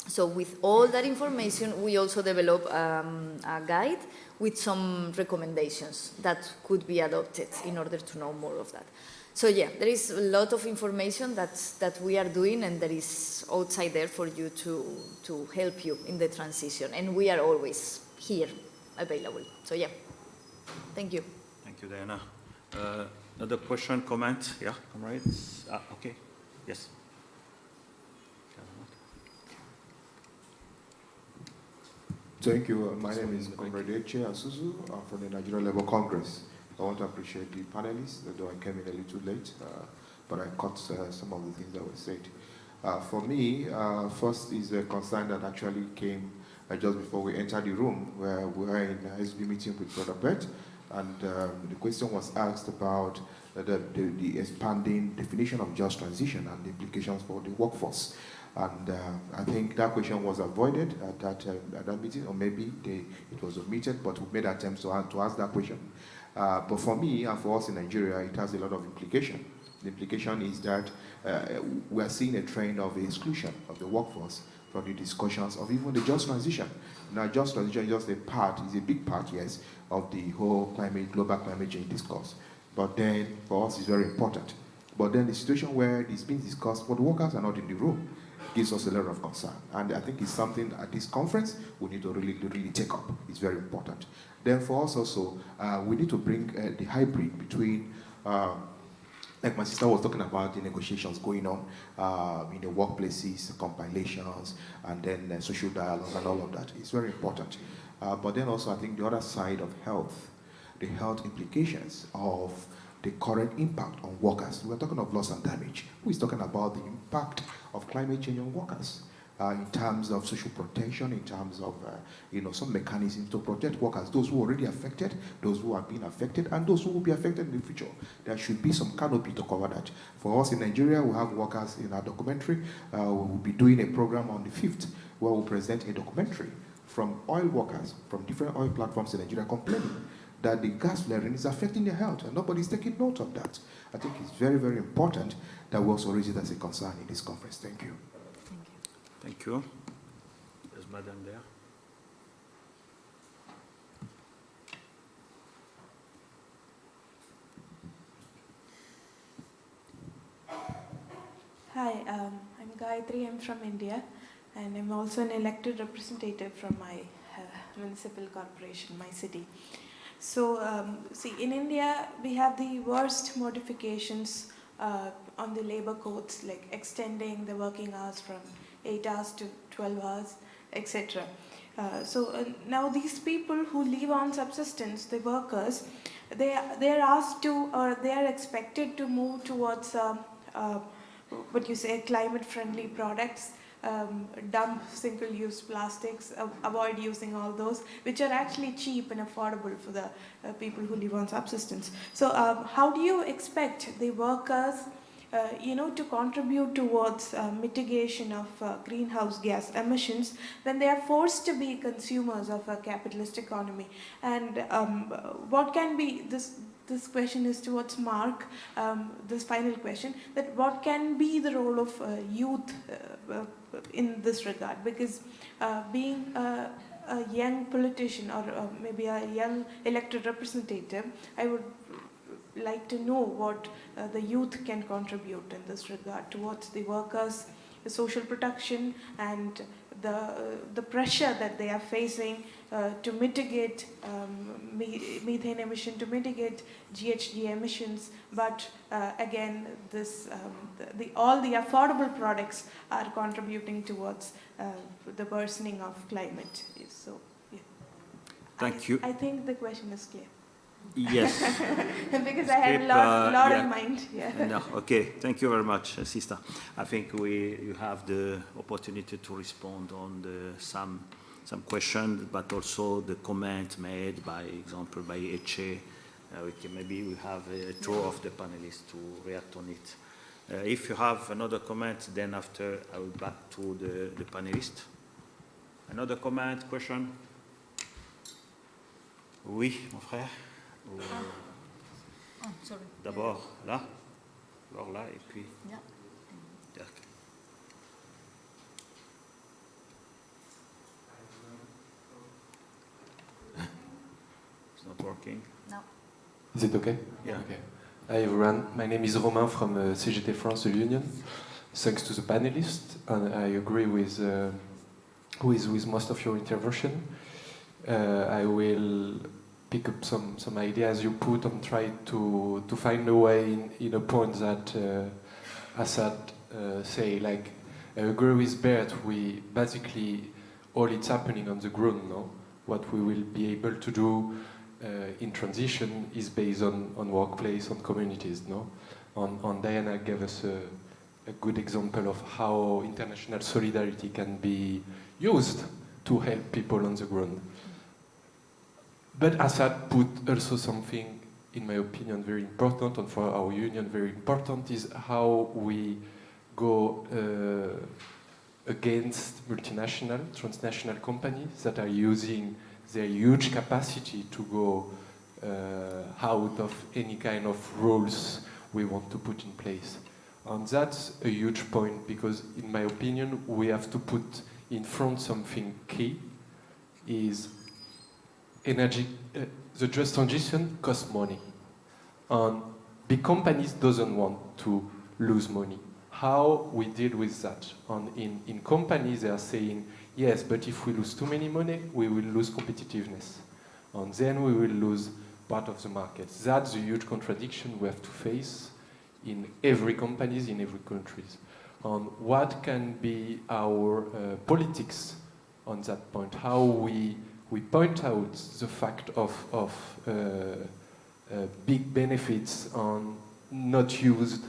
So with all that information, we also develop a guide with some recommendations that could be adopted in order to know more of that. So yeah, there is a lot of information that we are doing, and that is outside there for you to help you in the transition. And we are always here available. So yeah, thank you. Thank you, Diana. Another question, comment? Yeah, comrades? Okay, yes. Thank you. My name is Comrade Eche Asuzu. I'm from the Nigerian Labour Congress. I want to appreciate the panelists, although I came in a little late, but I caught some of the things that were said. For me, first is a concern that actually came just before we entered the room, where we were in a SB meeting with Brother Bert, and the question was asked about the expanding definition of just transition and the implications for the workforce. And I think that question was avoided at that meeting, or maybe it was omitted, but we made attempts to ask that question. But for me and for us in Nigeria, it has a lot of implication. The implication is that we are seeing a trend of exclusion of the workforce from the discussions of even the just transition. Now, just transition is just is a big part, yes, of the whole global climate change discourse. But then, for us, it's very important. But then the situation where it's being discussed, but the workers are not in the room, gives us a lot of concern. And I think it's something at this conference we need to really take up. It's very important. Then for us also, we need to bring the hybrid between, like my sister was talking about, the negotiations going on in the workplaces, compilations, and then social dialogue and all of that. It's very important. But then also I think the other side of health, the health implications of the current impact on workers. We're talking of loss and damage. Who is talking about the impact of climate change on workers in terms of social protection, in terms of some mechanisms to protect workers, those who are already affected, those who are being affected, and those who will be affected in the future. There should be some canopy to cover that. For us in Nigeria, we have workers in our documentary. We will be doing a program on the 5th where we'll present a documentary from oil workers from different oil platforms in Nigeria complaining that the gas flaring is affecting their health, and nobody's taking note of that. I think it's very, very important that we also raise it as a concern in this conference. Thank you. Thank you. There's Madam there. Hi, I'm Gayatri. I'm from India, and I'm also an elected representative from my municipal corporation, my city. So, see, in India, we have the worst modifications on the labor codes, like extending the working hours from 8 hours to 12 hours, etc. So now these people who live on subsistence, the workers, they are asked to, or they are expected to move towards climate-friendly products, dump single-use plastics, avoid using all those, which are actually cheap and affordable for the people who live on subsistence. So how do you expect the workers to contribute towards mitigation of greenhouse gas emissions when they are forced to be consumers of a capitalist economy? And what can be this question is towards Mark, this final question, that what can be the role of youth in this regard? Because being a young politician or maybe a young elected representative, I would like to know what the youth can contribute in this regard towards the workers' social protection and the pressure that they are facing to mitigate methane emission, to mitigate GHG emissions, but again, all the affordable products are contributing towards the worsening of climate. So, yeah. Thank you. I think the question is clear. Yes. Because I had a lot in mind. Yeah. No, okay, thank you very much, sister. I think you have the opportunity to respond on some questions, but also the comment made, by example, by Eche Maybe we have two of the panelists to react on it. If you have another comment, then after I will back to the panelists. Another comment, question? Oui, mon frère. Oh, sorry. D'abord là, alors là, et puis. Yeah. Dirk. It's not working. No. Is it okay? Yeah. Okay. Hi everyone, my name is Romain from CGT France the Union. Thanks to the panelists, and I agree with most of your intervention. I will pick up some ideas you put and try to find a way in a point that Assad say, like, I agree with Bert, we basically, all it's happening on the ground now. What we will be able to do in transition is based on workplace, on communities, no? On Diana gave us a good example of how international solidarity can be used to help people on the ground. But Assad put also something, in my opinion, very important, and for our union very important, is how we go against multinational, transnational companies that are using their huge capacity to go out of any kind of rules we want to put in place. And that's a huge point, because in my opinion, we have to put in front something key, is energy, the just transition costs money. And big companies doesn't want to lose money. How we deal with that? And in companies, they are saying, yes, but if we lose too many money, we will lose competitiveness. And then we will lose part of the market. That's a huge contradiction we have to face in every companies, in every countries. On what can be our politics on that point? How we point out the fact of big benefits on not used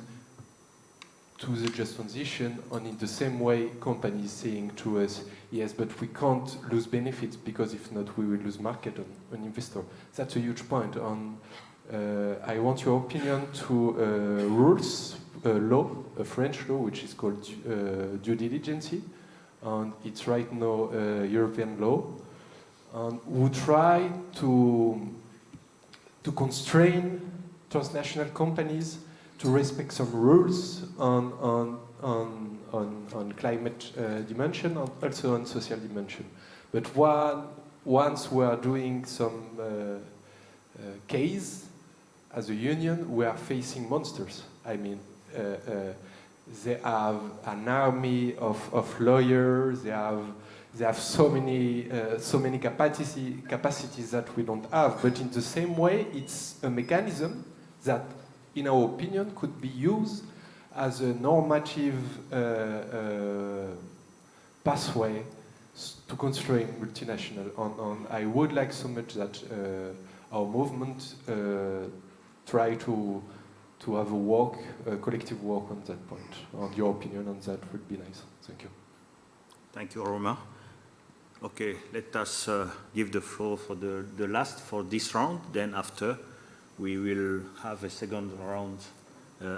to the just transition, and in the same way companies saying to us, yes, but we can't lose benefits because if not we will lose market on investor. That's a huge point. I want your opinion to rules, law, a French law which is called due diligence, and it's right now European law, and who try to constrain transnational companies to respect some rules on climate dimension and also on social dimension. But once we are doing some case as a union, we are facing monsters. I mean, they have an army of lawyers. They have so many capacities that we don't have. But in the same way, it's a mechanism that, in our opinion, could be used as a normative pathway to constrain multinational. And I would like so much that our movement try to have a collective work on that point. And your opinion on that would be nice. Thank you. Thank you, Romain. Okay, let us give the floor for the last for this round. Then after, we will have a second round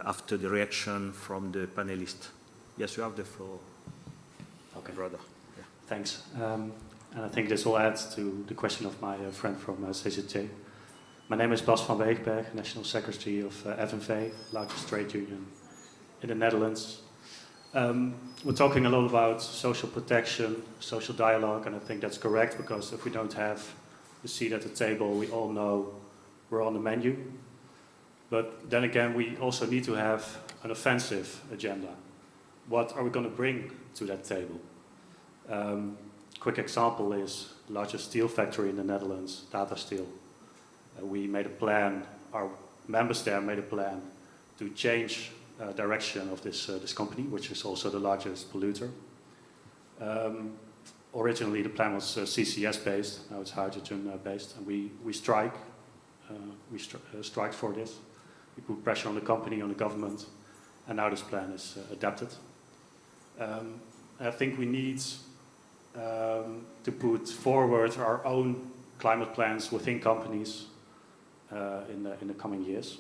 after the reaction from the panelists. Yes, you have the floor. Okay, brother. Yeah. thanks. And I think this will add to the question of my friend from CGT. My name is Bas van Weegberg, National Secretary of FNV, largest trade union in the Netherlands. We're talking a lot about social protection, social dialogue, and I think that's correct, because if we don't have the seat at the table, we all know we're on the menu. But then again, we also need to have an offensive agenda. What are we going to bring to that table? Quick example is the largest steel factory in the Netherlands, Tata Steel. We made a plan, our members there made a plan to change direction of this company, which is also the largest polluter. Originally the plan was CCS based, now it's hydrogen based, and we strike for this. We put pressure on the company, on the government, and now this plan is adapted. I think we need to put forward our own climate plans within companies, in the coming years.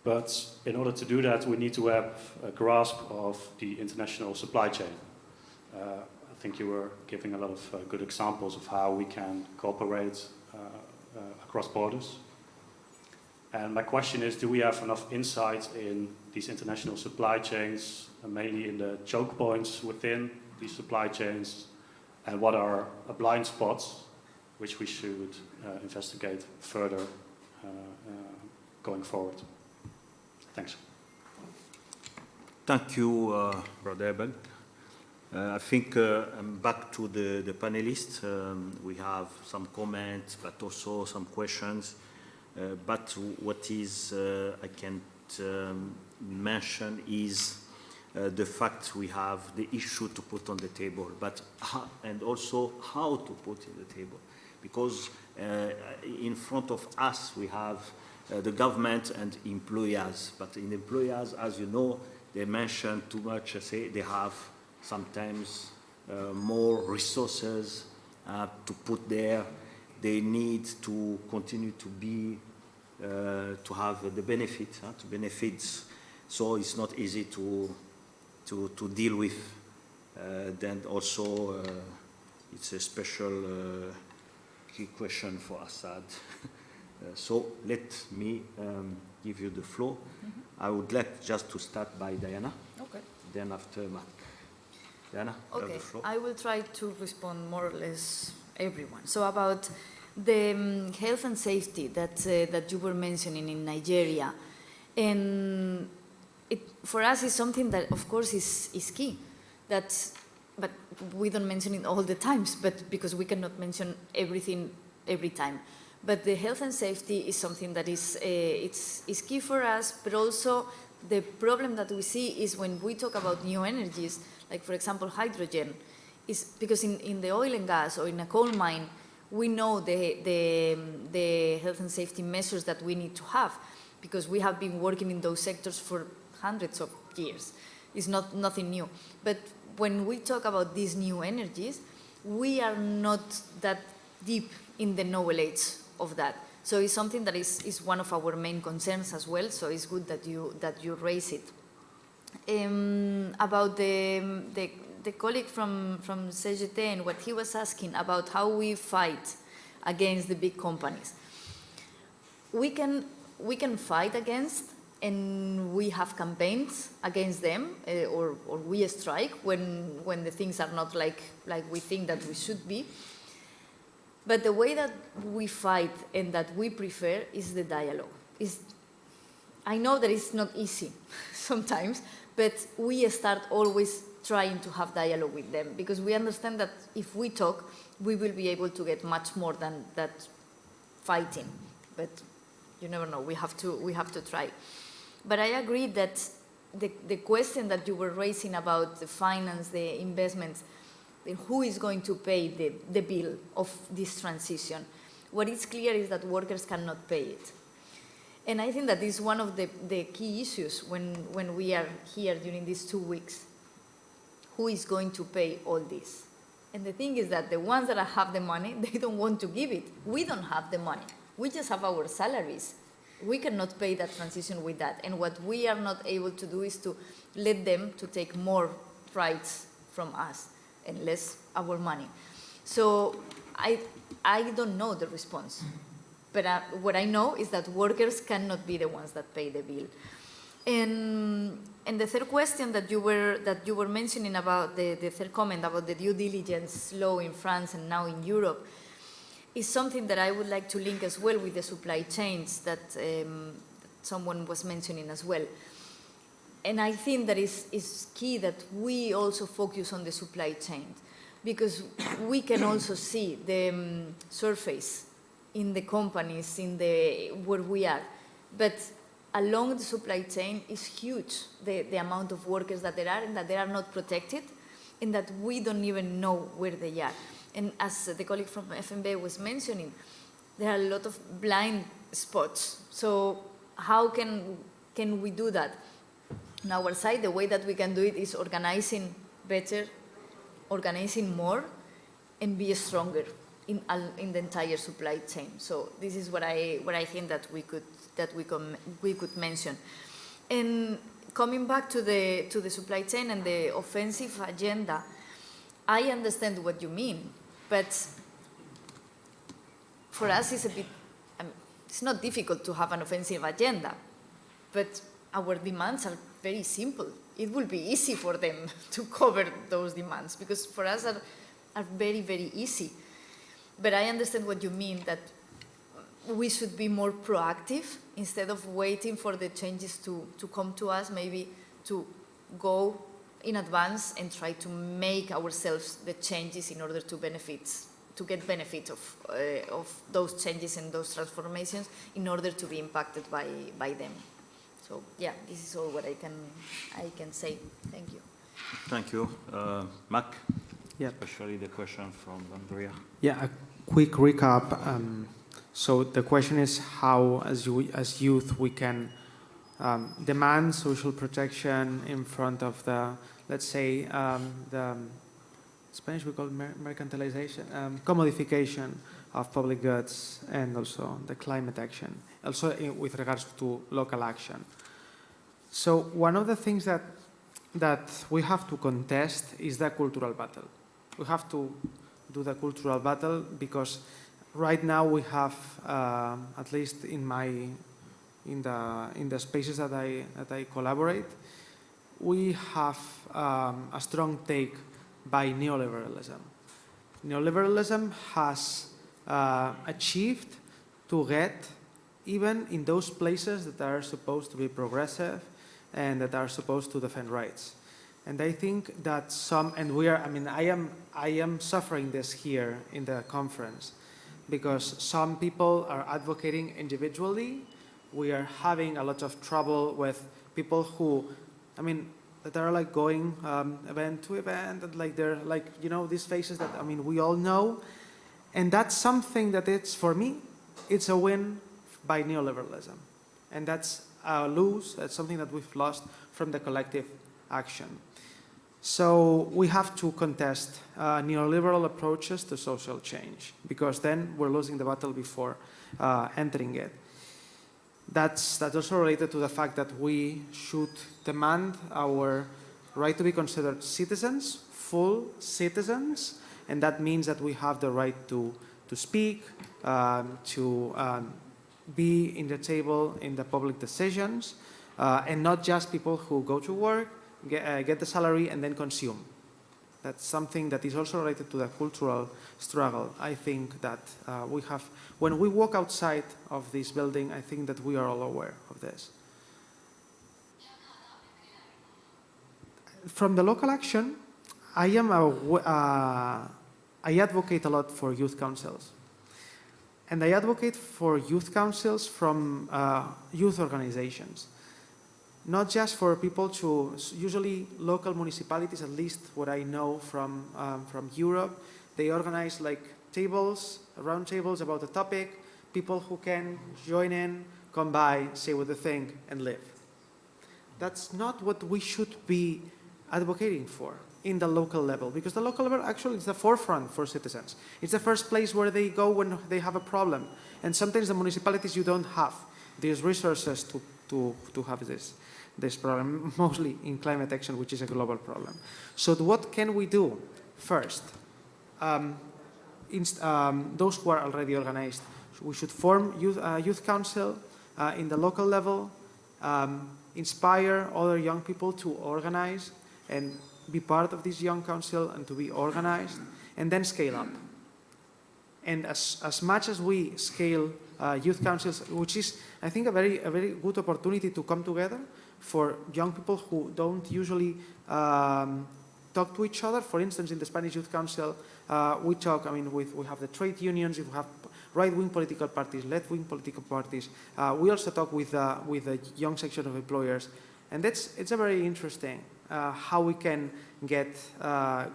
But in order to do that, we need to have a grasp of the international supply chain. I think you were giving a lot of good examples of how we can cooperate across borders. And my question is, do we have enough insight in these international supply chains, mainly in the choke points within these supply chains, and what are blind spots which we should investigate further going forward? Thanks. Thank you, Brother Eben. I think back to the panelists. We have some comments, but also some questions. But what is I can mention is the fact we have the issue to put on the table, but and also how to put in the table, because in front of us we have the government and employers. But in employers, as you know, they mention too much. Say they have sometimes more resources to put there. They need to continue to be to have the benefits, to benefits. So it's not easy to deal with. Then also it's a special key question for Assad. So let me give you the floor. Mm-hmm. I would like just to start by Diana. Okay. Then after Mark. Diana, you have Okay, the floor. I will try to respond more or less everyone. So about the health and safety that you were mentioning in Nigeria, and it for us is something that of course is key. But we don't mention it all the times, but because we cannot mention everything every time. But the health and safety is something that is it's key for us, but also the problem that we see is when we talk about new energies, like for example hydrogen, is because in the oil and gas or in a coal mine, we know the health and safety measures that we need to have, because we have been working in those sectors for hundreds of years. It's nothing new. But when we talk about these new energies, we are not that deep in the knowledge of that. So it's something that is one of our main concerns as well. So it's good that you raise it. About the colleague from CGT and what he was asking about how we fight against the big companies. We can fight against, and we have campaigns against them, or we strike when the things are not like we think that we should be. But the way that we fight and that we prefer is the dialogue. I know that it's not easy sometimes, but we start always trying to have dialogue with them, because we understand that if we talk, we will be able to get much more than that fighting. But you never know. We have to try. But I agree that the question that you were raising about the finance, the investments, who is going to pay the bill of this transition? What is clear is that workers cannot pay it. And I think that is one of the key issues when we are here during these 2 weeks. Who is going to pay all this? And the thing is that the ones that have the money, they don't want to give it. We don't have the money. We just have our salaries. We cannot pay that transition with that. And what we are not able to do is to let them to take more rights from us and less our money. So I don't know the response. But what I know is that workers cannot be the ones that pay the bill. And the third question that you were mentioning about the third comment about the due diligence law in France and now in Europe is something that I would like to link as well with the supply chains that someone was mentioning as well. And I think that is key that we also focus on the supply chain, because we can also see the surface in the companies, where we are. But along the supply chain is huge, the amount of workers that there are and that they are not protected and that we don't even know where they are. And as the colleague from FNB was mentioning, there are a lot of blind spots. So how can we do that? On our side, the way that we can do it is organizing better, organizing more, and be stronger. in the entire supply chain. So this is what I think that we could mention. And coming back to the supply chain and the offensive agenda, I understand what you mean, but for us it's a bit, it's not difficult to have an offensive agenda, but our demands are very simple. It will be easy for them to cover those demands because for us are very, very easy. But I understand what you mean, that we should be more proactive instead of waiting for the changes to come to us, maybe to go in advance and try to make ourselves the changes in order to get benefit of those changes and those transformations in order to be impacted by them. So yeah, this is all what I can say. Thank you. Thank you. Mac? Yeah. Especially the question from Andrea. Yeah, a quick recap. So the question is how, as youth, we can demand social protection in front of the, let's say, the Spanish we call mercantilization, commodification of public goods, and also the climate action, also with regards to local action. So one of the things that we have to contest is the cultural battle. We have to do the cultural battle because right now we have, at least in the spaces that I collaborate, we have a strong take by neoliberalism. Neoliberalism has achieved to get even in those places that are supposed to be progressive and that are supposed to defend rights. And I think that I am suffering this here in the conference because some people are advocating individually. We are having a lot of trouble with people who, that are like going event to event, and like they're like, these faces that, we all know. And that's something that for me, it's a win by neoliberalism. And that's a lose, that's something that we've lost from the collective action. So we have to contest neoliberal approaches to social change because then we're losing the battle before entering it. That's also related to the fact that we should demand our right to be considered citizens, full citizens, and that means that we have the right to speak, to be in the table in the public decisions, and not just people who go to work, get the salary, and then consume. That's something that is also related to the cultural struggle. I think that we have, when we walk outside of this building, I think that we are all aware of this. From the local action, I advocate a lot for youth councils. And I advocate for youth councils from youth organizations. Not just for people usually local municipalities, at least what I know from Europe, they organize like tables, round tables about a topic, people who can join in, come by, say what they think, and live. That's not what we should be advocating for in the local level, because the local level actually is the forefront for citizens. It's the first place where they go when they have a problem. And sometimes the municipalities, you don't have these resources to have this problem, mostly in climate action, which is a global problem. So what can we do? First, those who are already organized, we should form youth council in the local level, inspire other young people to organize and be part of this young council and to be organized, and then scale up. And as much as we scale youth councils, which is, I think, a very good opportunity to come together for young people who don't usually talk to each other. For instance, in the Spanish Youth Council, we talk, we have the trade unions, we have right-wing political parties, left-wing political parties. We also talk with the young section of employers. And it's a very interesting how we can get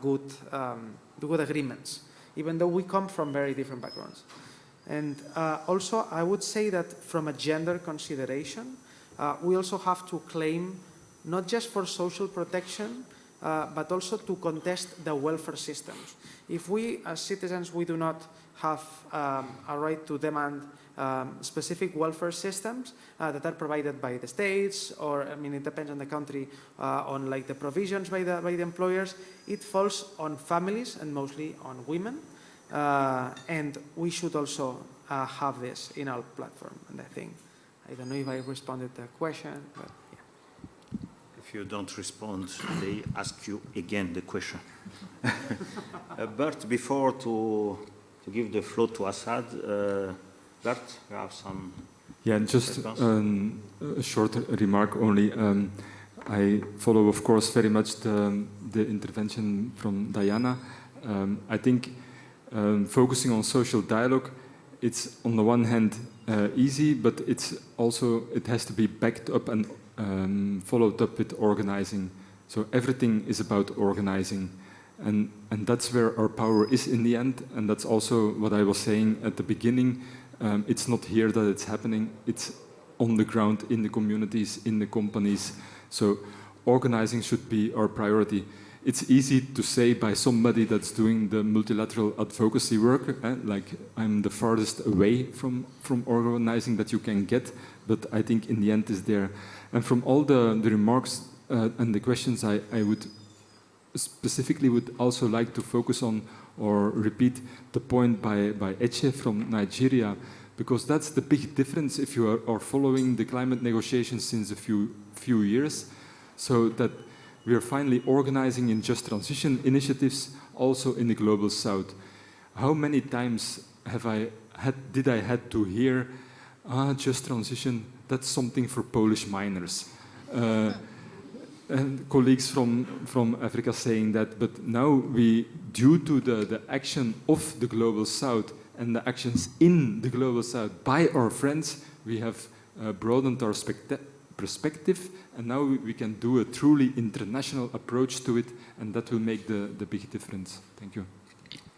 good agreements, even though we come from very different backgrounds. And also, I would say that from a gender consideration, we also have to claim, not just for social protection, but also to contest the welfare systems. If we, as citizens, we do not have a right to demand specific welfare systems that are provided by the states, or I mean, it depends on the country, on like the provisions by the employers. It falls on families and mostly on women, and we should also have this in our platform. And I don't know if I responded to the question, but yeah. If you don't respond, they ask you again the question. Bert, before to give the floor to Assad, Bert, you have some. Yeah, just a short remark only. I follow, of course, very much the intervention from Diana. I think focusing on social dialogue, it's on the one hand easy, but it has to be backed up and followed up with organizing. So everything is about organizing. And that's where our power is in the end. And that's also what I was saying at the beginning. It's not here that it's happening. It's on the ground, in the communities, in the companies. So organizing should be our priority. It's easy to say by somebody that's doing the multilateral advocacy work, like I'm the farthest away from organizing that you can get, but I think in the end is there. And from all the remarks and the questions, I would specifically also like to focus on or repeat the point by Eche from Nigeria, because that's the big difference if you are following the climate negotiations since a few years, so that we are finally organizing in just transition initiatives also in the global south. How many times did I had to hear, just transition, that's something for Polish miners. And colleagues from Africa saying that, but now due to the action of the global south and the actions in the global south by our friends, we have broadened our perspective, and now we can do a truly international approach to it, and that will make the big difference. Thank you.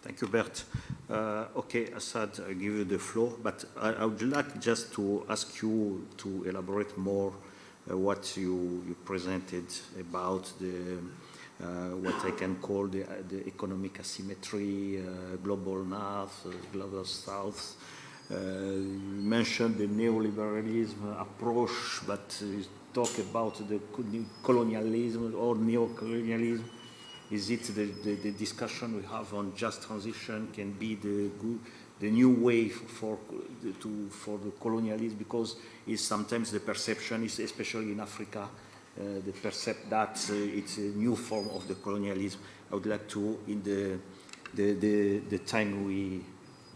Thank you, Bert. Okay, Assad, I give you the floor, but I would like just to ask you to elaborate more what you presented about what I can call the economic asymmetry, global north, global south. You mentioned the neoliberalism approach, but you talk about the colonialism or neo-colonialism. Is it the discussion we have on just transition can be the new way for the colonialism, because it's sometimes the perception is, especially in Africa, the percept that it's a new form of the colonialism. I would like to, in the time we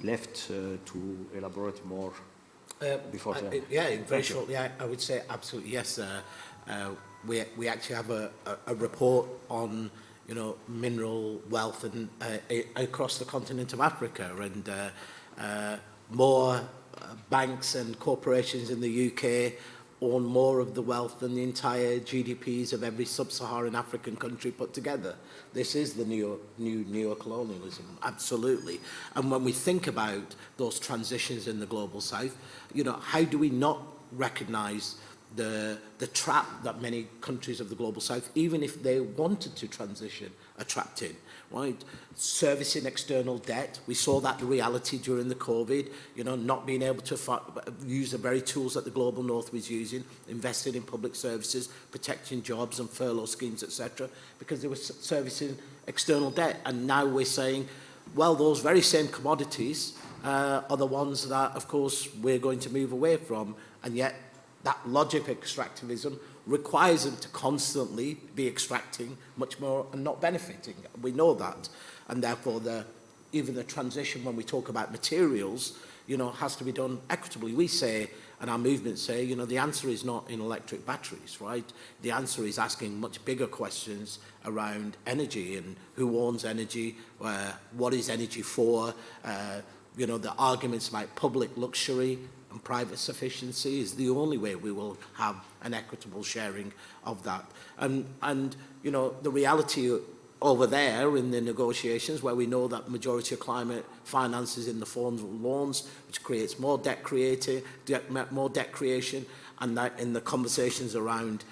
left, to elaborate more before that. Yeah, very shortly, I would say absolutely yes. We actually have a report on mineral wealth and across the continent of Africa, and more banks and corporations in the UK own more of the wealth than the entire GDPs of every sub-Saharan African country put together. This is the new neocolonialism, absolutely. And when we think about those transitions in the global south, how do we not recognize the trap that many countries of the global south, even if they wanted to transition, are trapped in, right? Servicing external debt. We saw that reality during the COVID, not being able to use the very tools that the global north was using, investing in public services, protecting jobs and furlough schemes, etc., because they were servicing external debt. And now we're saying, well, those very same commodities are the ones that, of course, we're going to move away from, and yet that logic of extractivism requires them to constantly be extracting much more and not benefiting. We know that. And therefore, even the transition, when we talk about materials, has to be done equitably. We say, and our movements say, the answer is not in electric batteries, right? The answer is asking much bigger questions around energy and who owns energy, what is energy for, the arguments about public luxury and private sufficiency is the only way we will have an equitable sharing of that. And the reality over there in the negotiations, where we know that majority of climate finance is in the forms of loans, which creates more debt creation, and that in the conversations around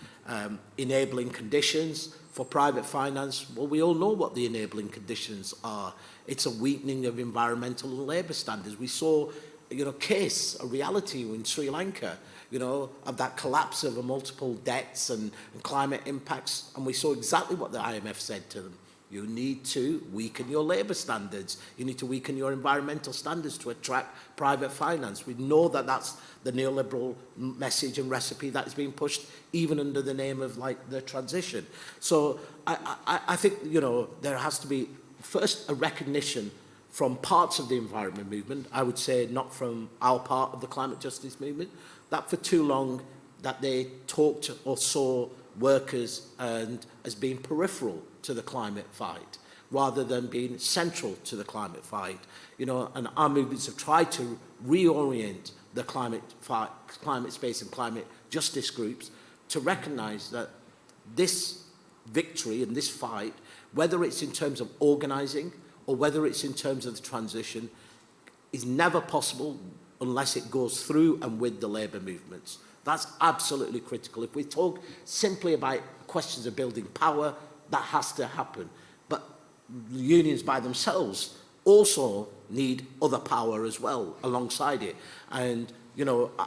enabling conditions for private finance. Well, we all know what the enabling conditions are. It's a weakening of environmental and labour standards. We saw, a reality in Sri Lanka, of that collapse of multiple debts and climate impacts. And we saw exactly what the IMF said to them. You need to weaken your labour standards. You need to weaken your environmental standards to attract private finance. We know that that's the neoliberal message and recipe that is being pushed even under the name of the transition. So I think, there has to be first a recognition from parts of the environment movement, I would say not from our part of the climate justice movement, that for too long that they talked or saw workers as being peripheral to the climate fight rather than being central to the climate fight. And our movements have tried to reorient the climate space and climate justice groups to recognise that this victory and this fight, whether it's in terms of organising or whether it's in terms of the transition, is never possible unless it goes through and with the labour movements. That's absolutely critical. If we talk simply about questions of building power, that has to happen. But unions by themselves also need other power as well alongside it. And,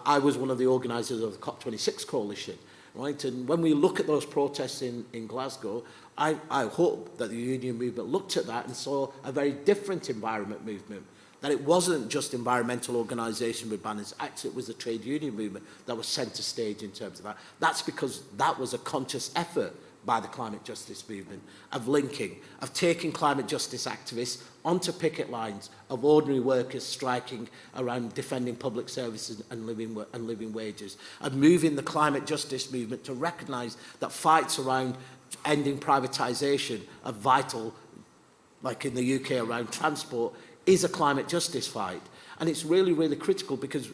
I was one of the organisers of the COP26 coalition, right? And when we look at those protests in Glasgow, I hope that the union movement looked at that and saw a very different environment movement, that it wasn't just environmental organisation with banners, actually it was the trade union movement that was centre stage in terms of that. That's because that was a conscious effort by the climate justice movement of linking, of taking climate justice activists onto picket lines, of ordinary workers striking around defending public services and living wages, of moving the climate justice movement to recognise that fights around ending privatisation are vital, like in the UK around transport, is a climate justice fight. And it's really, really critical because,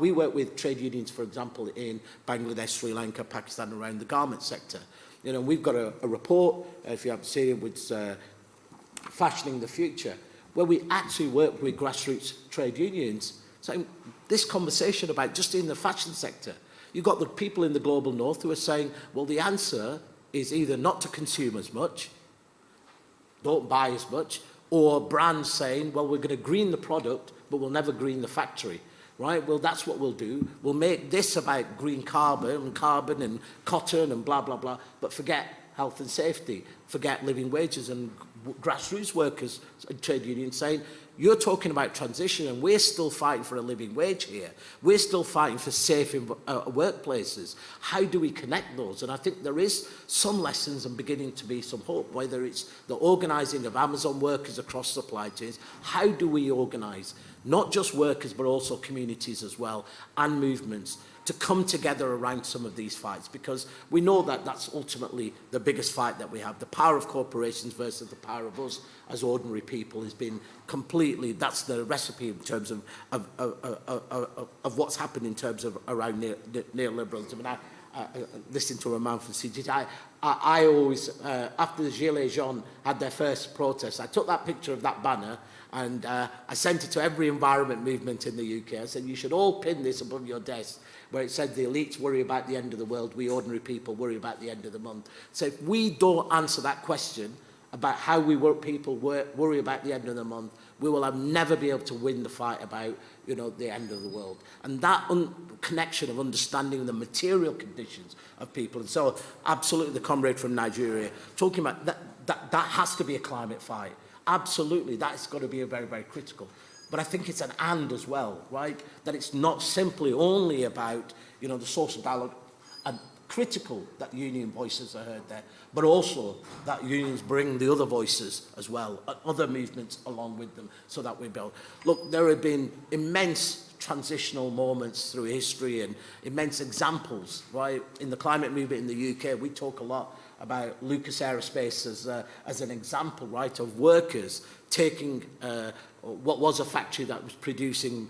we work with trade unions, for example, in Bangladesh, Sri Lanka, Pakistan, around the garment sector. We've got a report, if you haven't seen it, with Fashioning the Future, where we actually work with grassroots trade unions, saying this conversation about just in the fashion sector, you've got the people in the global north who are saying, well, the answer is either not to consume as much, don't buy as much, or brands saying, well, we're going to green the product, but we'll never green the factory. Right? Well, that's what we'll do. We'll make this about green carbon and cotton and blah, blah, blah, but forget health and safety, forget living wages. And grassroots workers and trade unions saying, you're talking about transition and we're still fighting for a living wage here. We're still fighting for safe workplaces. How do we connect those? And I think there is some lessons and beginning to be some hope, whether it's the organising of Amazon workers across supply chains. How do we organise not just workers, but also communities as well, and movements, to come together around some of these fights? Because we know that that's ultimately the biggest fight that we have. The power of corporations versus the power of us as ordinary people has been completely, that's the recipe in terms of what's happened in terms of around neoliberalism. And I listened to a man from CGT. I always, after the Gilets jaunes had their first protest, I took that picture of that banner and I sent it to every environment movement in the UK. I said, you should all pin this above your desk, where it said the elites worry about the end of the world, we ordinary people worry about the end of the month. So if we don't answer that question about how we people worry about the end of the month, we will never be able to win the fight about, the end of the world. And that connection of understanding the material conditions of people. And so absolutely the comrade from Nigeria, talking about that has to be a climate fight. Absolutely, that's got to be a very, very critical. But I think it's an and as well, right? That it's not simply only about, the social dialogue, and critical that union voices are heard there, but also that unions bring the other voices as well, and other movements along with them, so that we build. Look, there have been immense transitional moments through history and immense examples, right? In the climate movement in the UK, we talk a lot about Lucas Aerospace as an example, right, of workers taking what was a factory that was producing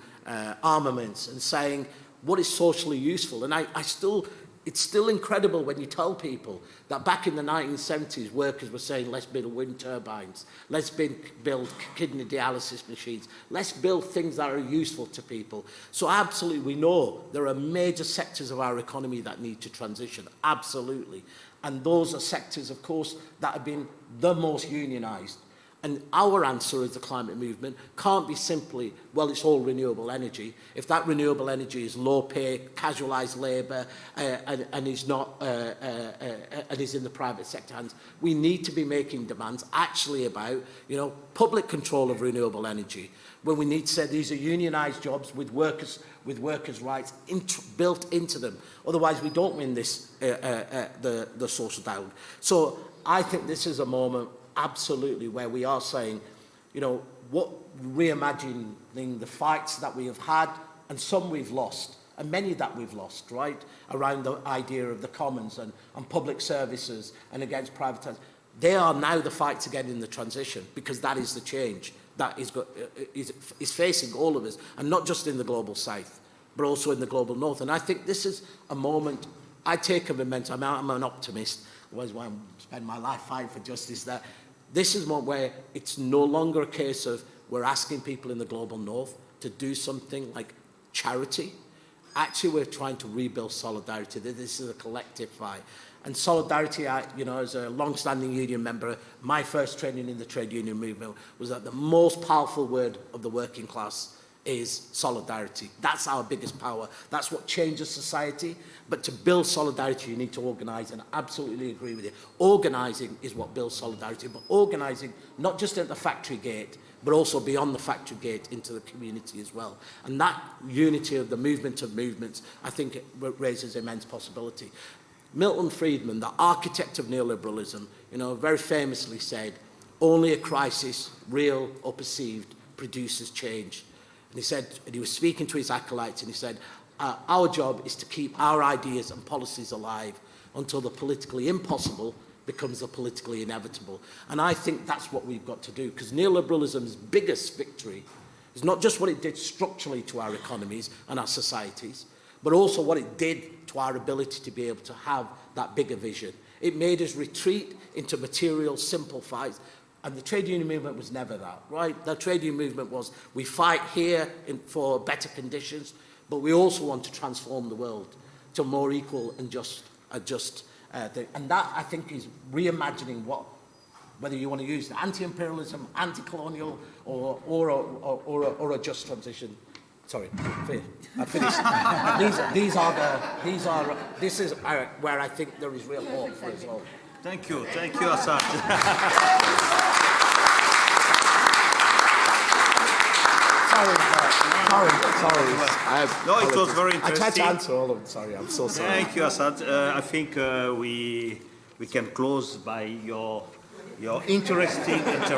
armaments and saying what is socially useful. And I still it's still incredible when you tell people that back in the 1970s, workers were saying, let's build wind turbines, let's build kidney dialysis machines, let's build things that are useful to people. So absolutely, we know there are major sectors of our economy that need to transition, absolutely. And those are sectors, of course, that have been the most unionised. And our answer as the climate movement can't be simply, well, it's all renewable energy. If that renewable energy is low pay, casualised labour, and is not and is in the private sector hands, we need to be making demands actually about, you know, public control of renewable energy. When we need to say these are unionised jobs with workers' rights built into them. Otherwise, we don't win this the social dialogue. So I think this is a moment absolutely where we are saying, you know, what reimagining the fights that we have had, and some we've lost, and many that we've lost, right, around the idea of the commons and public services and against privatisation. They are now the fights again in the transition, because that is the change that is facing all of us, and not just in the global south, but also in the global north. And I think this is a moment, I take a momentum, I'm an optimist, otherwise why I spend my life fighting for justice, that this is one where it's no longer a case of we're asking people in the global north to do something like charity. Actually, we're trying to rebuild solidarity. This is a collective fight. And solidarity, you know, as a long-standing union member, my first training in the trade union movement was that the most powerful word of the working class is solidarity. That's our biggest power. That's what changes society. But to build solidarity, you need to organise, and I absolutely agree with you. Organising is what builds solidarity, but organising not just at the factory gate, but also beyond the factory gate into the community as well. And that unity of the movement of movements, I think it raises immense possibility. Milton Friedman, the architect of neoliberalism, you know, very famously said, only a crisis, real or perceived, produces change. And he said, and he was speaking to his acolytes, and he said, our job is to keep our ideas and policies alive until the politically impossible becomes the politically inevitable. And I think that's what we've got to do, because neoliberalism's biggest victory is not just what it did structurally to our economies and our societies, but also what it did to our ability to be able to have that bigger vision. It made us retreat into material, simple fights. And the trade union movement was never that, right? The trade union movement was, we fight here for better conditions, but we also want to transform the world to a more equal and just thing. And that, I think, is reimagining whether you want to use the anti-imperialism, anti-colonial, or a just transition. Sorry, I finished. This is where I think there is real hope for us all. Thank you, Assad. Sorry. No, it was very interesting. I tried to answer all of them. Sorry, I'm so sorry. Thank you, Assad. I think we can close by your interesting intervention.